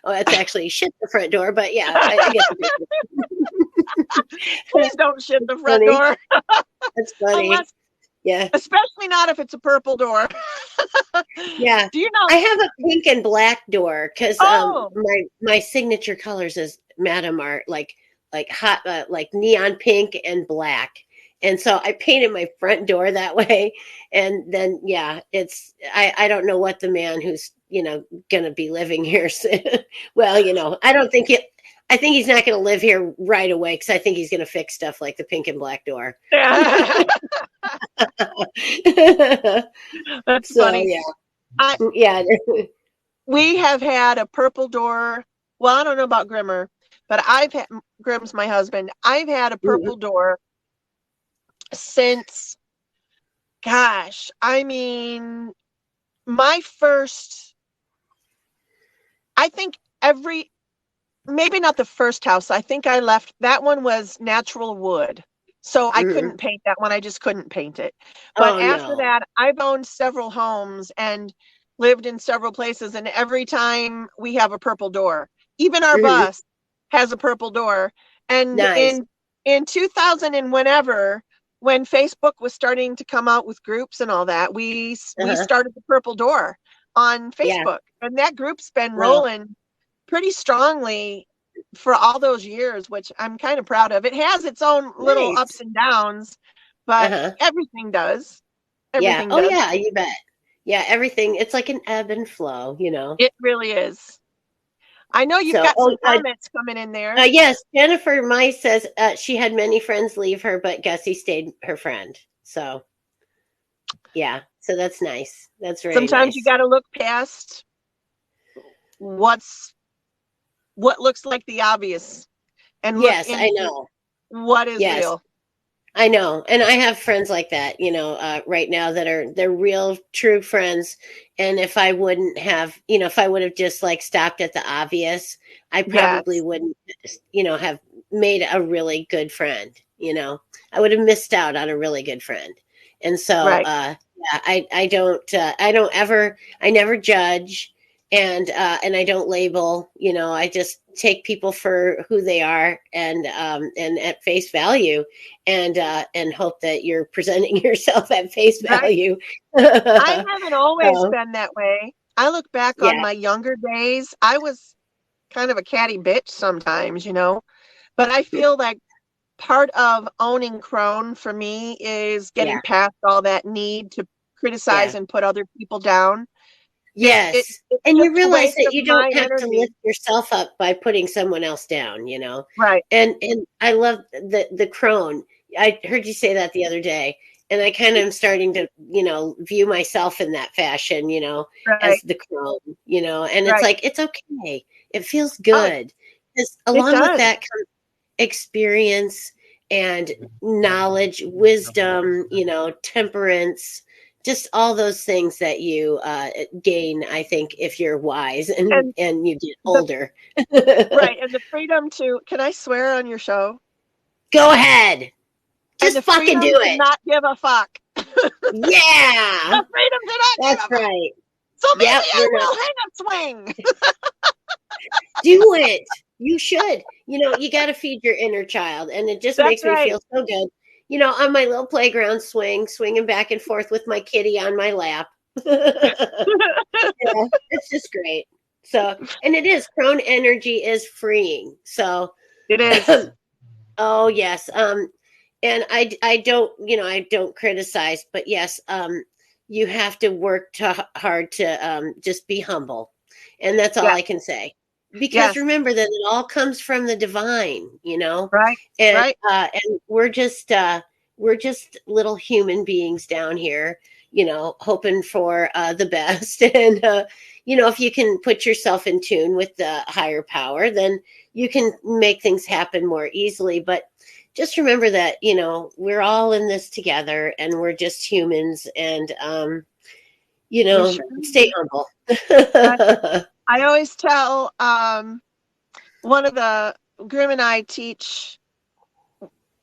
B: Oh, that's actually shut the front door, but yeah, I get the picture.
A: Please don't shit the
B: It's
A: front
B: funny.
A: door.
B: That's funny.
A: Unless,
B: Yeah.
A: especially not if it's a purple door.
B: Yeah.
A: Do you know?
B: I have a pink and black door because
A: Oh,
B: my signature colors as Madam are like hot like neon pink and black. And so I painted my front door that way. And then yeah, it's I don't know what the man who's, gonna be living here well, I don't think it I think he's not gonna live here right away because I think he's gonna fix stuff like the pink and black door.
A: yeah. That's
B: So
A: funny.
B: yeah.
A: I
B: Yeah.
A: We have had a purple door. Well, I don't know about Grimmer, but I've had Grimm's my husband. I've had a purple door since, gosh, I mean, my first, I think maybe not the first house. I think I left, that one was natural wood. So I couldn't paint that one. I just couldn't paint it. But
B: Oh
A: after
B: no.
A: that, I've owned several homes and lived in several places. And every time we have a purple door, even our
B: Mhm.
A: bus has a purple door. And
B: Nice.
A: in 2000 and whenever, when Facebook was starting to come out with groups and all that, we
B: Uh-huh.
A: started the purple door on
B: Yeah.
A: Facebook. And that group's been
B: Well,
A: rolling pretty strongly for all those years, which I'm kind of proud of. It has its own little
B: nice.
A: ups and downs, but
B: Uh-huh.
A: everything does.
B: Yeah.
A: Everything
B: Oh
A: does.
B: yeah, you bet. Yeah, everything. It's like an ebb and flow.
A: It really is. I know you've
B: So,
A: got some comments coming in there.
B: yes, Jennifer Mice says she had many friends leave her, but Gussie stayed her friend. So, yeah. So that's nice. That's very
A: Sometimes you
B: nice.
A: got to look past what looks like the obvious and look
B: Yes, I
A: into
B: know.
A: what is
B: Yes.
A: real.
B: I know, and I have friends like that, right now they're real, true friends. And if I wouldn't have, if I would have just like stopped at the obvious, I probably
A: Yes.
B: wouldn't, have made a really good friend. I would have missed out on a really good friend. And so,
A: Right.
B: yeah, I don't ever, I never judge, and I don't label. I just take people for who they are and at face value and hope that you're presenting yourself at face
A: Right.
B: value.
A: I haven't always
B: So,
A: been that way. I look back on
B: yeah,
A: my younger days. I was kind of a catty bitch sometimes, but I feel like part of owning Crone for me is
B: yeah,
A: getting past all that need to criticize
B: yeah.
A: and put other people down. It's
B: Yes. And you
A: just a
B: realize
A: waste
B: that
A: of
B: you don't
A: my
B: have to
A: energy.
B: lift yourself up by putting someone else down.
A: Right.
B: And I love the crone. I heard you say that the other day. And I kind of am starting to, view myself in that fashion, as
A: Right.
B: the crone, and it's
A: Right.
B: like, it's okay. It feels
A: Oh,
B: good. Because
A: it
B: along with
A: does.
B: that comes experience and knowledge, wisdom, temperance, just all those things that you gain, I think, if you're wise and
A: And
B: and you get
A: the
B: older.
A: right, and the freedom to, can I swear on your show?
B: Go ahead,
A: And the
B: just fucking do
A: freedom to
B: it.
A: not give a fuck.
B: Yeah,
A: The freedom to not give
B: that's
A: a fuck.
B: right.
A: So
B: Yep,
A: maybe I
B: we're not.
A: will hang a swing.
B: Do it. You should. You got to feed your inner child, and it just
A: That's
B: makes me
A: right.
B: feel so good. On my little playground swinging back and forth with my kitty on my lap. Yeah, it's just great. So, and it is crone energy is freeing. So,
A: It is.
B: oh yes. And I don't, I don't criticize, but yes, you have to work hard to just be humble, and that's all
A: Yeah.
B: I can say. Because
A: Yes.
B: remember that it all comes from the divine,
A: Right.
B: and
A: Right.
B: we're just little human beings down here, hoping for the best. And if you can put yourself in tune with the higher power, then you can make things happen more easily. But just remember that we're all in this together, and we're just humans, and
A: We sure.
B: stay humble.
A: I always tell one of the Grim and I teach,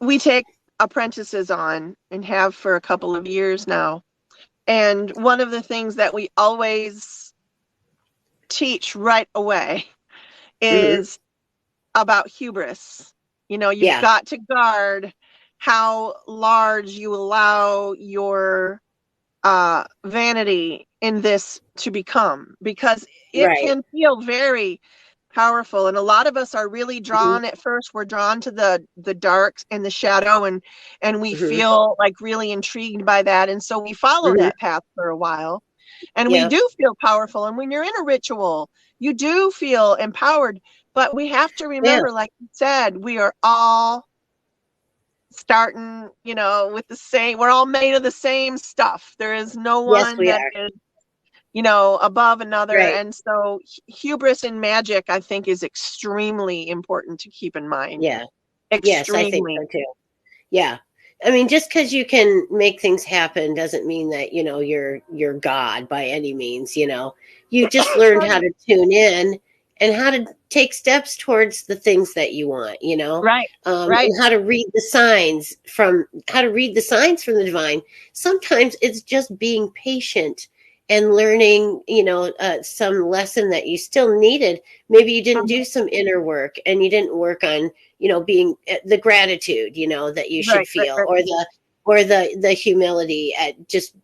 A: we take apprentices on and have for a couple of years now. And one of the things that we always teach right away
B: Mhm.
A: is about hubris. You've
B: Yeah.
A: got to guard how large you allow your vanity in this to become, because it
B: Right.
A: can feel very powerful. And a lot of us are really
B: Hmm.
A: drawn at first. We're drawn to the dark and the shadow, and we
B: Hmm.
A: feel like really intrigued by that. And so we follow
B: Hmm.
A: that path for a while. And we
B: Yeah.
A: do feel powerful. And when you're in a ritual, you do feel empowered. But we have to
B: Yeah.
A: remember, like you said, we are all starting, with the same, we're all made of the same stuff. There is no
B: Yes,
A: one
B: we
A: that
B: are.
A: is, above another.
B: Right.
A: And so hubris in magic, I think, is extremely important to keep in mind.
B: Yeah. Yes, I think
A: Extremely.
B: so too. Yeah. I mean, just because you can make things happen doesn't mean that, you're God by any means, You just learned how to tune in and how to take steps towards the things that you want,
A: Right, right.
B: and how to read the signs from the divine. Sometimes it's just being patient and learning, some lesson that you still needed. Maybe you didn't do some inner work and you didn't work on being the gratitude, that you should
A: Right, right,
B: feel,
A: right.
B: or the humility at just,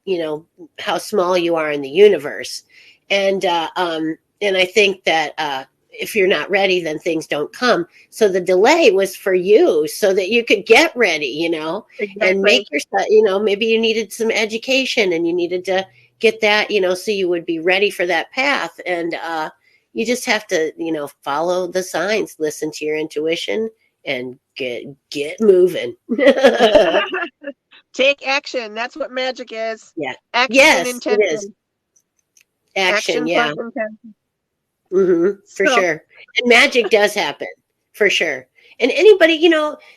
B: how small you are in the universe. And I think that if you're not ready, then things don't come. So the delay was for you so that you could get ready, and
A: Exactly.
B: make yourself, maybe you needed some education and you needed to get that, so you would be ready for that path. And you just have to, follow the signs, listen to your intuition, and get moving.
A: Take action. That's what magic is.
B: Yeah.
A: Action and
B: Yes, it is.
A: intention.
B: Action.
A: Action plus
B: Yeah.
A: intention.
B: For
A: So,
B: sure. And magic does happen, for sure. And anybody,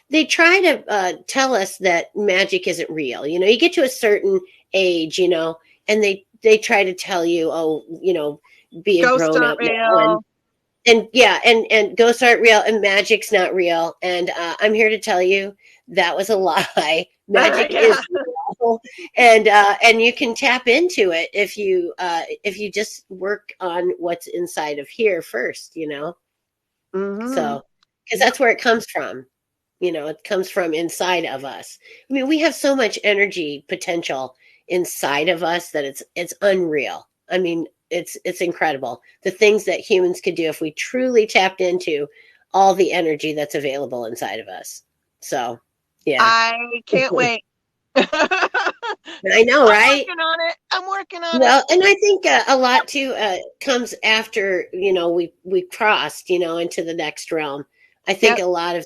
B: they try to tell us that magic isn't real. You get to a certain age, and they try to tell you, oh, be a
A: ghosts
B: grown
A: aren't
B: up now,
A: real.
B: and yeah, and ghosts aren't real and magic's not real. And I'm here to tell you that was a lie. Magic
A: Yeah.
B: is real, and you can tap into it if you just work on what's inside of here first.
A: Hmm.
B: So because that's where it comes from. It comes from inside of us. I mean, we have so much energy potential inside of us that it's unreal. I mean, it's incredible. The things that humans could do if we truly tapped into all the energy that's available inside of us. So, yeah.
A: I can't wait. I'm
B: I know, right?
A: working on it. I'm working on it.
B: Well, and I think a lot too comes after we crossed into the next realm. I think
A: Yep.
B: a lot of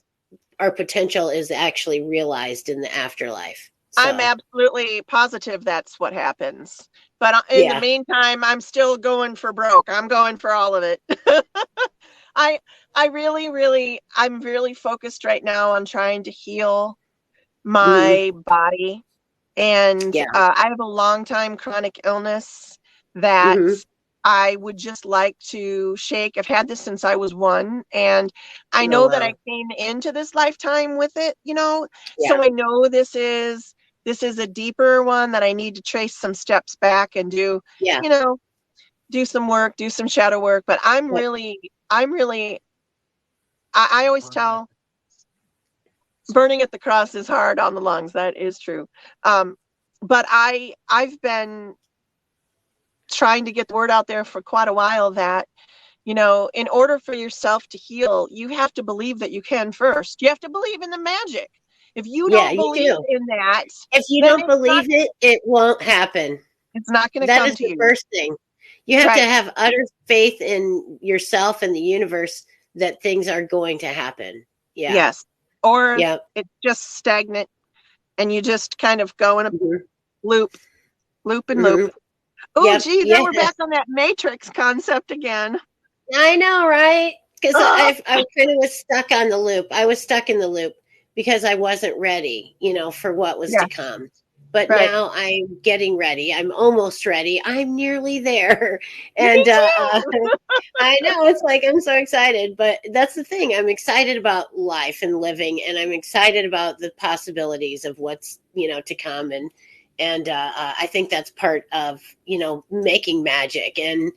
B: our potential is actually realized in the afterlife.
A: I'm
B: So,
A: absolutely positive that's what happens. But in the
B: yeah.
A: meantime, I'm still going for broke. I'm going for all of it. I I really, really, I'm really focused right now on trying to heal
B: Hmm.
A: my body. And
B: Yeah.
A: I have a long time chronic illness that
B: Hmm.
A: I would just like to shake. I've had this since I was one, and I
B: Oh,
A: know that I
B: wow.
A: came into this lifetime with it,
B: Yeah.
A: so I know this is a deeper one that I need to trace some steps back and do,
B: Yeah.
A: you know, do some work, do some shadow work. But
B: Yep.
A: I always tell burning at the cross is hard on the lungs. That is true. Um, but I've been trying to get the word out there for quite a while that, in order for yourself to heal, you have to believe that you can first. You have to believe in the magic. If you
B: Yeah,
A: don't
B: you
A: believe
B: do.
A: in that,
B: If you
A: then
B: don't believe it, it won't happen.
A: it's not going to
B: That
A: come
B: is
A: to
B: the
A: you.
B: first thing. You have to
A: Right.
B: have utter faith in yourself and the universe that things are going to happen. Yeah.
A: Yes. Or
B: Yeah.
A: it's just stagnant and you just kind of go in a
B: Hmm.
A: loop, loop and
B: Hmm.
A: loop. Oh,
B: Yep.
A: gee, now we're
B: Yes.
A: back on that matrix concept again.
B: I know, right? Because
A: Oh,
B: I kind of was stuck on the loop. I was stuck in the loop because I wasn't ready, for what was
A: yeah,
B: to come. But
A: right.
B: now I'm getting ready. I'm almost ready. I'm nearly there.
A: Me
B: And
A: too.
B: I know it's like I'm so excited. But that's the thing. I'm excited about life and living, and I'm excited about the possibilities of what's to come. And I think that's part of making magic. And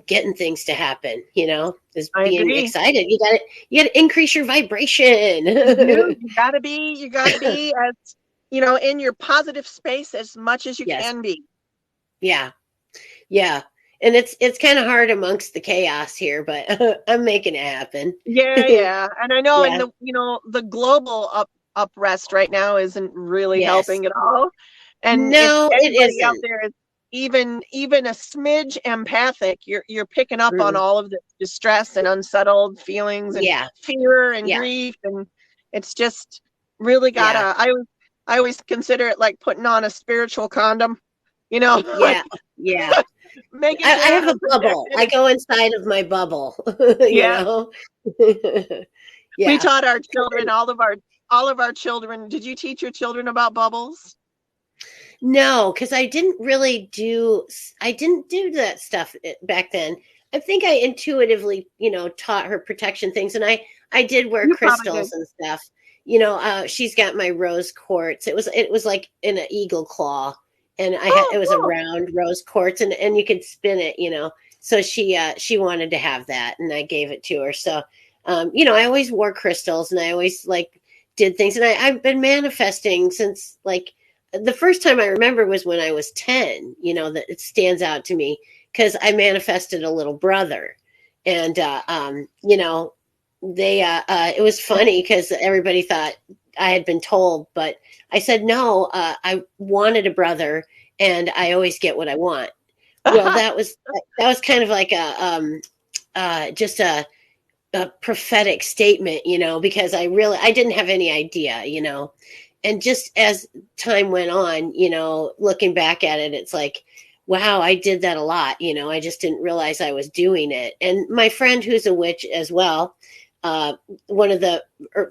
B: getting things to happen, you know, is
A: I
B: being
A: agree.
B: excited. You got to increase your vibration.
A: You gotta be as, in your positive space as much as you
B: Yes.
A: can be.
B: Yeah. Yeah. And it's kind of hard amongst the chaos here, but I'm making it happen.
A: Yeah, yeah. And I know, and
B: Yeah.
A: the global uprest right now isn't really
B: Yes.
A: helping at all. And if
B: No, it
A: anybody out
B: isn't.
A: there is even a smidge empathic, you're picking up on
B: Mm.
A: all of the distress and unsettled feelings and
B: Yeah.
A: fear and
B: Yeah.
A: grief, and it's just really
B: Yeah.
A: gotta. I always consider it like putting on a spiritual condom,
B: Yeah.
A: like
B: Yeah.
A: making
B: I
A: sure
B: have
A: you're
B: a bubble. I
A: protected.
B: go inside of my bubble, you
A: Yeah,
B: know?
A: we
B: Yeah.
A: taught our children, all of our children. Did you teach your children about bubbles?
B: No, because I didn't do that stuff back then. I think I intuitively, taught her protection things, and I did wear
A: You probably
B: crystals
A: did.
B: and stuff. She's got my rose quartz. It was like in an eagle claw, and
A: Oh,
B: it was a
A: cool.
B: round rose quartz, and you could spin it, So she wanted to have that, and I gave it to her. So, I always wore crystals, and I always like did things, and I've been manifesting since like the first time I remember was when I was 10, that it stands out to me because I manifested a little brother. And, it was funny because everybody thought I had been told, but I said, no, I wanted a brother and I always get what I want. Well, that was kind of like just a prophetic statement, because I didn't have any idea, and just as time went on, looking back at it, it's like, wow, I did that a lot. I just didn't realize I was doing it. And my friend, who's a witch as well, one of the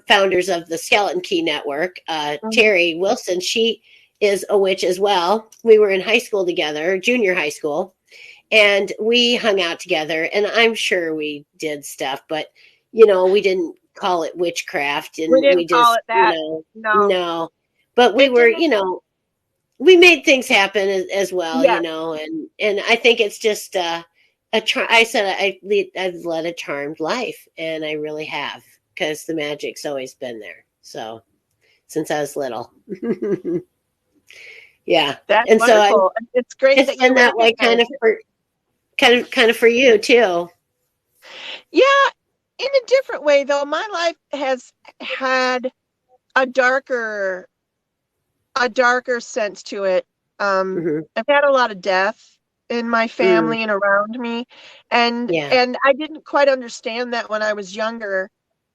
B: founders of the Skeleton Key Network,
A: Mhm.
B: Terry Wilson, she is a witch as well. We were in high school together, junior high school, and we hung out together. And I'm sure we did stuff, but we didn't call it witchcraft,
A: We
B: and we
A: didn't call
B: just,
A: it that. No,
B: no, but we
A: it
B: were,
A: didn't.
B: we made things happen as well,
A: Yes,
B: and I think it's just I said I've led a charmed life, and I really have, because the magic's always been there. So since I was little, yeah,
A: that's
B: and so
A: wonderful. It's great
B: it's
A: that you
B: been that way,
A: recognize it.
B: kind of for you too.
A: Yeah, in a different way though. My life has had a darker, a darker sense to it.
B: Hmm.
A: I've had a lot of death in my
B: Mm,
A: family and around me, and
B: yeah.
A: and I didn't quite understand that when I was younger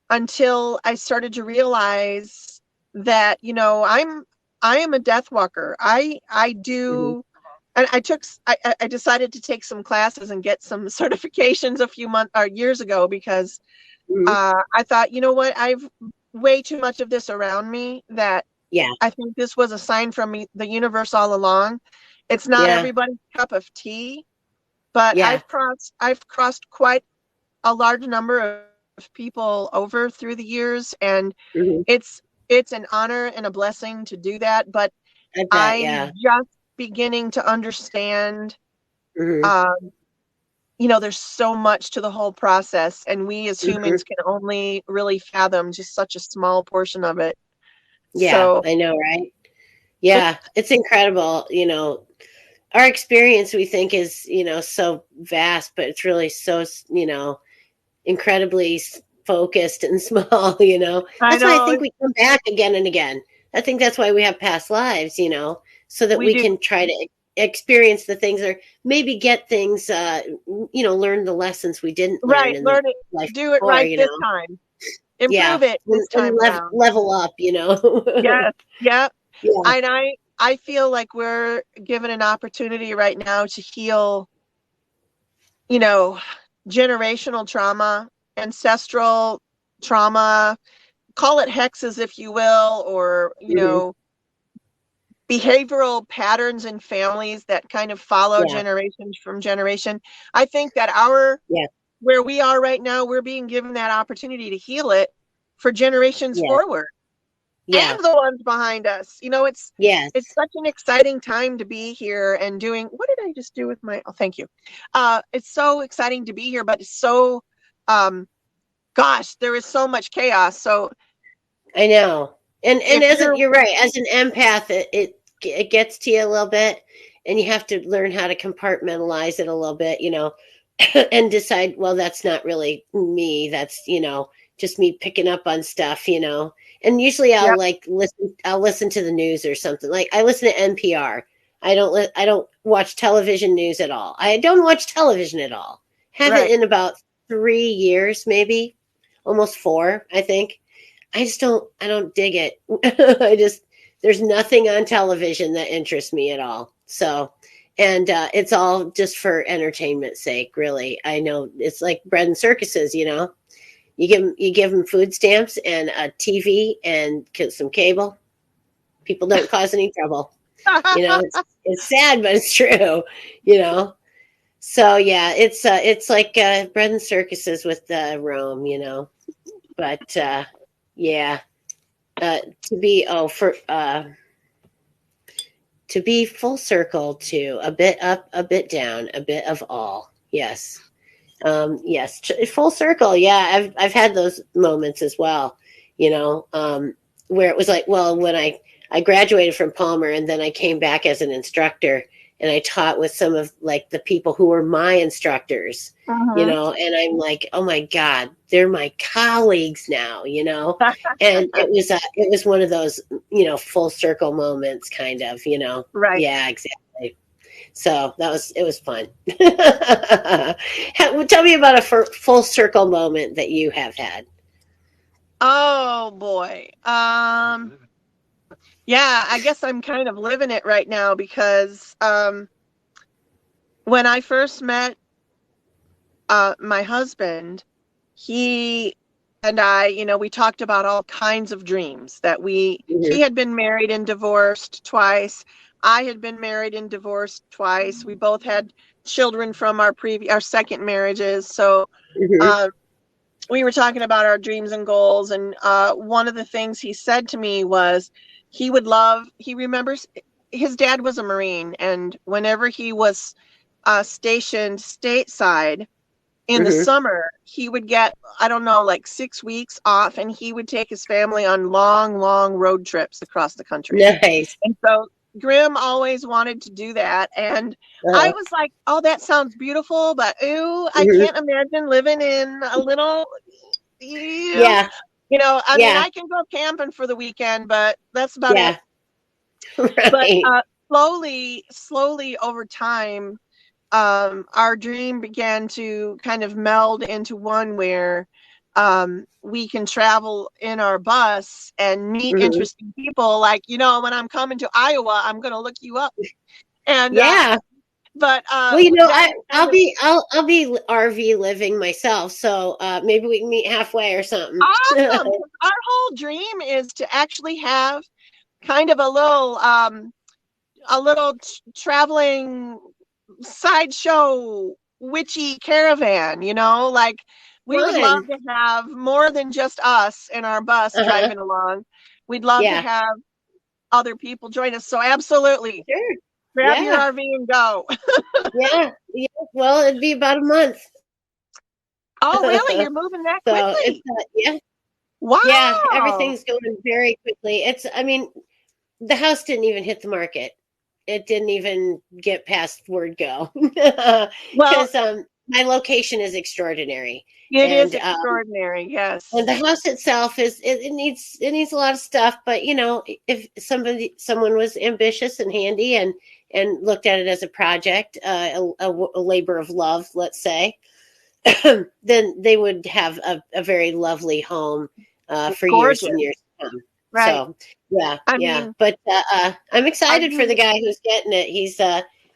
A: until I started to realize that, I am a death walker. I
B: Hmm.
A: do. And I decided to take some classes and get some certifications a few months or years ago because
B: Hmm.
A: I thought, you know what, I've way too much of this around me that
B: Yeah.
A: I think this was a sign from me, the universe all along. It's not
B: Yeah.
A: everybody's cup of tea, but
B: Yeah.
A: I've crossed quite a large number of people over through the years, and
B: Hmm.
A: it's it's an honor and a blessing to do that. But
B: I bet.
A: I'm
B: Yeah.
A: just beginning to understand.
B: Hmm.
A: Um, there's so much to the whole process, and we as
B: Hmm.
A: humans can only really fathom just such a small portion of it.
B: Yeah,
A: So
B: I know, right?
A: it,
B: Yeah, it's incredible. Our experience, we think, is so vast, but it's really so incredibly focused and small.
A: I
B: That's why I
A: know
B: think we come back again and again. I think that's why we have past lives, so that
A: we
B: we
A: do.
B: can try to experience the things, or maybe get things, learn the lessons we didn't learn
A: Right,
B: in the
A: learn it,
B: life
A: do it
B: before.
A: right this time,
B: Yeah,
A: improve it this
B: and
A: time around.
B: level up.
A: Yes, yeah.
B: Yeah.
A: And I feel like we're given an opportunity right now to heal, you know, generational trauma, ancestral trauma, call it hexes if you will, or,
B: Hmm.
A: behavioral patterns in families that kind of follow
B: Yeah.
A: generations from generation. I think that our
B: Yeah.
A: where we are right now, we're being given that opportunity to heal it for generations
B: Yeah.
A: forward.
B: Yeah.
A: and the ones behind us.
B: Yes.
A: It's such an exciting time to be here and doing. What did I just do with my? Oh, thank you. It's so exciting to be here, but it's so, gosh, there is so much chaos. So
B: I know. And
A: if
B: as
A: you're
B: you're right, as an empath, it gets to you a little bit, and you have to learn how to compartmentalize it a little bit, and decide, well, that's not really me. That's, just me picking up on stuff. And usually
A: Yep.
B: I'll listen to the news or something. Like I listen to NPR. I don't watch television news at all. I don't watch television at all. Haven't
A: Right.
B: in about 3 years, maybe almost 4, I think. I don't dig it. There's nothing on television that interests me at all. So, and it's all just for entertainment's sake, really. I know it's like bread and circuses, you give them food stamps and a TV and some cable. People don't cause any trouble. It's sad, but it's true, you know. So yeah, it's like bread and circuses with Rome, But yeah, to be to be full circle to a bit up, a bit down, a bit of all. Yes, yes, full circle. Yeah, I've had those moments as well. Where it was like, well, when I graduated from Palmer and then I came back as an instructor and I taught with some of like the people who were my instructors,
A: Mhm.
B: and I'm like, oh my God, they're my colleagues now, and it was one of those, full circle moments kind of,
A: Right.
B: yeah, exactly. So it was fun. Tell me about a full circle moment that you have had.
A: Oh boy. Yeah, I guess I'm kind of living it right now because when I first met my husband, he and I, we talked about all kinds of dreams that he
B: Mhm.
A: had been married and divorced twice. I had been married and divorced twice. We both had children from our second marriages. So
B: Mhm.
A: uh, we were talking about our dreams and goals. And one of the things he said to me was he remembers his dad was a Marine. And whenever he was stationed stateside, in the
B: Mhm.
A: summer, he would get, I don't know, like 6 weeks off, and he would take his family on long, long road trips across the country.
B: Nice.
A: And so Grim always wanted to do that. And I
B: Uh,
A: was like, oh, that sounds beautiful, but ooh, I
B: mhm.
A: can't imagine living in a little, ew.
B: Yeah.
A: I mean,
B: Yeah.
A: I can go camping for the weekend, but that's about it.
B: Yeah.
A: But
B: Right.
A: slowly over time, our dream began to kind of meld into one where we can travel in our bus and meet
B: Mhm.
A: interesting people. Like, when I'm coming to Iowa, I'm going to look you up. And,
B: Yeah.
A: but
B: Well,
A: that kind of
B: I'll be RV living myself, so maybe we can meet halfway or something.
A: awesome. 'Cause our whole dream is to actually have kind of a little traveling sideshow witchy caravan, like we would love
B: Fun.
A: to have more than just us in our bus
B: Uh-huh.
A: driving along. We'd love to
B: Yeah.
A: have other people join us. So absolutely
B: Sure.
A: grab your
B: Yeah.
A: RV and go.
B: Yeah. Yeah. Well, it'd be about a month.
A: Oh, really?
B: So
A: You're moving that
B: it's
A: quickly?
B: yeah. Yeah,
A: Wow.
B: everything's going very quickly. I mean, the house didn't even hit the market. It didn't even get past word go.
A: Well,
B: Because my location is extraordinary.
A: it is
B: And
A: extraordinary.
B: and
A: Yes.
B: the house itself it needs a lot of stuff, but if someone was ambitious and handy and looked at it as a project, a labor of love, let's say, then they would have a very lovely home
A: It's
B: for years and
A: gorgeous.
B: years to come.
A: Right.
B: So yeah,
A: I
B: yeah.
A: mean,
B: But I'm
A: are
B: excited for the
A: you
B: guy who's getting it.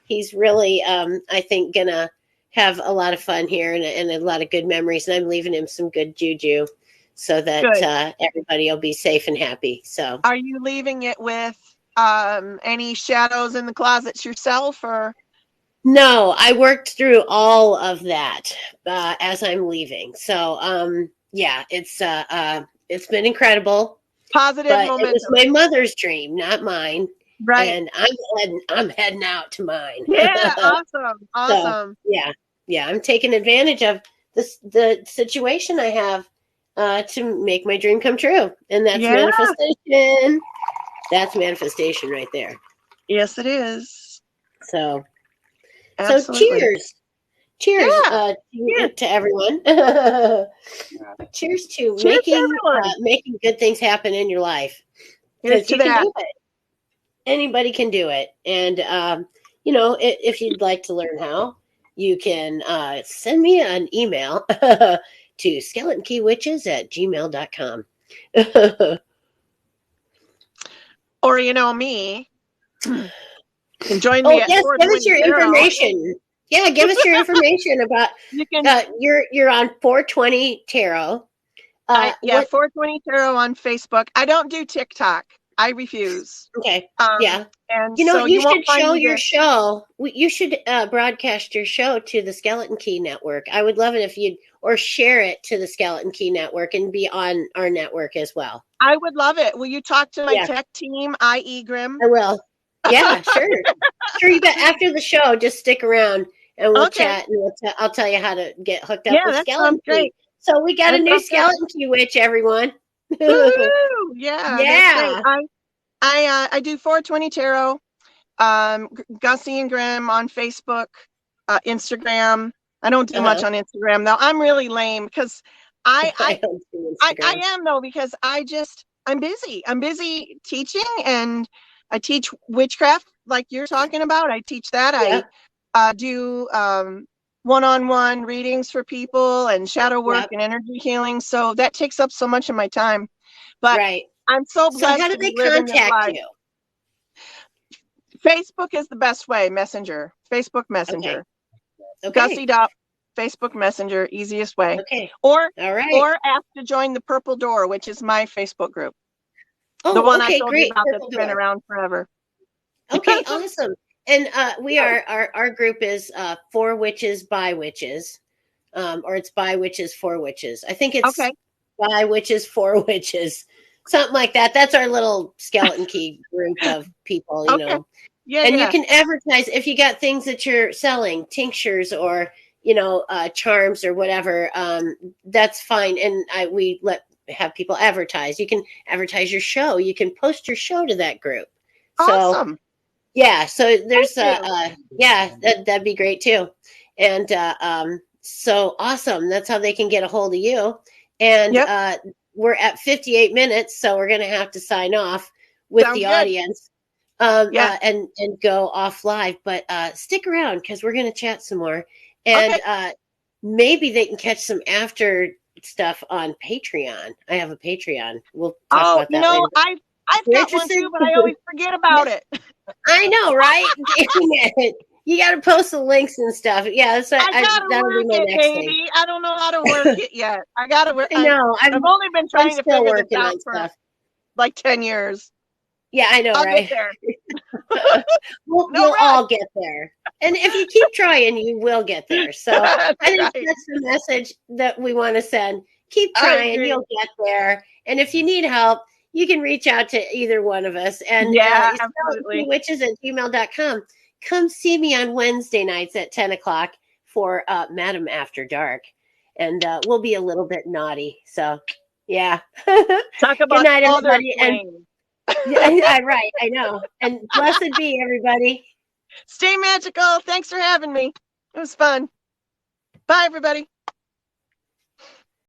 B: He's really I think gonna have a lot of fun here and a lot of good memories. And I'm leaving him some good juju so that
A: good?
B: everybody will be safe and happy. So
A: Are you leaving it with any shadows in the closets yourself, or?
B: no, I worked through all of that as I'm leaving. So yeah, it's been incredible.
A: Positive
B: But
A: momentum.
B: it was my mother's dream, not mine.
A: Right.
B: And I'm heading out to mine.
A: Yeah. Awesome.
B: So, yeah, I'm taking advantage of the situation I have to make my dream come true, and that's manifestation. That's manifestation right there.
A: Yes, it is.
B: So,
A: Absolutely.
B: cheers to everyone. Cheers to making good things happen in your life. Because you can do it. Anybody can do it. And, if you'd like to learn how, you can send me an email to skeletonkey.witches@gmail.com.
A: Or, me. And join me at
B: give us your information. Yeah, give us your information about you're on 420 Tarot.
A: 420 Tarot on Facebook. I don't do TikTok. I refuse.
B: Okay.
A: And
B: you should show your
A: show.
B: You should broadcast your show to the Skeleton Key Network. I would love it if you'd or share it to the Skeleton Key Network and be on our network as well.
A: I would love it. Will you talk to my tech team, i.e. Grim?
B: I will. Yeah, sure. Sure. You got after the show. Just stick around and we'll chat, and I'll tell you how to get hooked up with Skeleton Key. Great. So we got a new Skeleton Key witch, everyone.
A: Yeah. I do 420 Tarot, Gussie and Grim on Facebook, Instagram. I don't do much on Instagram though. I'm really lame because I am though, because I'm busy. I'm busy teaching, and I teach witchcraft like you're talking about. I teach that. I do one-on-one readings for people and shadow work and energy healing. So that takes up so much of my time. But I'm so blessed.
B: So how do they contact you?
A: Facebook is the best way. Messenger. Facebook Messenger.
B: Okay.
A: Facebook Messenger, easiest way.
B: Okay.
A: Or ask to join the Purple Door, which is my Facebook group. The one I told you about that's been around forever.
B: Okay, awesome. And our group is 4 Witches by Witches, or it's by Witches for Witches. I think it's by Witches for Witches, something like that. That's our little Skeleton Key group of people, you know.
A: Yeah,
B: and you can advertise if you got things that you're selling, tinctures or charms or whatever. That's fine, and we have people advertise. You can advertise your show. You can post your show to that group.
A: Awesome.
B: So, yeah. So there's that'd be great too. And so awesome. That's how they can get a hold of you. And we're at 58 minutes, so we're going to have to sign off with the audience. And go off live, but stick around because we're going to chat some more, and maybe they can catch some after stuff on Patreon. I have a Patreon. We'll talk about that later.
A: I've got one too, but I always forget about it.
B: I know, right? You got to post the links and stuff. Yeah, so that'll be my next thing.
A: I don't know how to work it yet. I got to work.
B: I know.
A: I've only been trying to figure this out for like 10 years.
B: Yeah, I know, right?
A: Get there.
B: We'll all get there. And if you keep trying, you will get there. So I think that's the message that we want to send. Keep trying, you'll get there. And if you need help, you can reach out to either one of us. And
A: absolutely.
B: witches@gmail.com. Come see me on Wednesday nights at 10 o'clock for Madam After Dark. And we'll be a little bit naughty. So, yeah.
A: Talk about
B: good night, everybody. Right, I know. And blessed be everybody.
A: Stay magical. Thanks for having me. It was fun. Bye, everybody.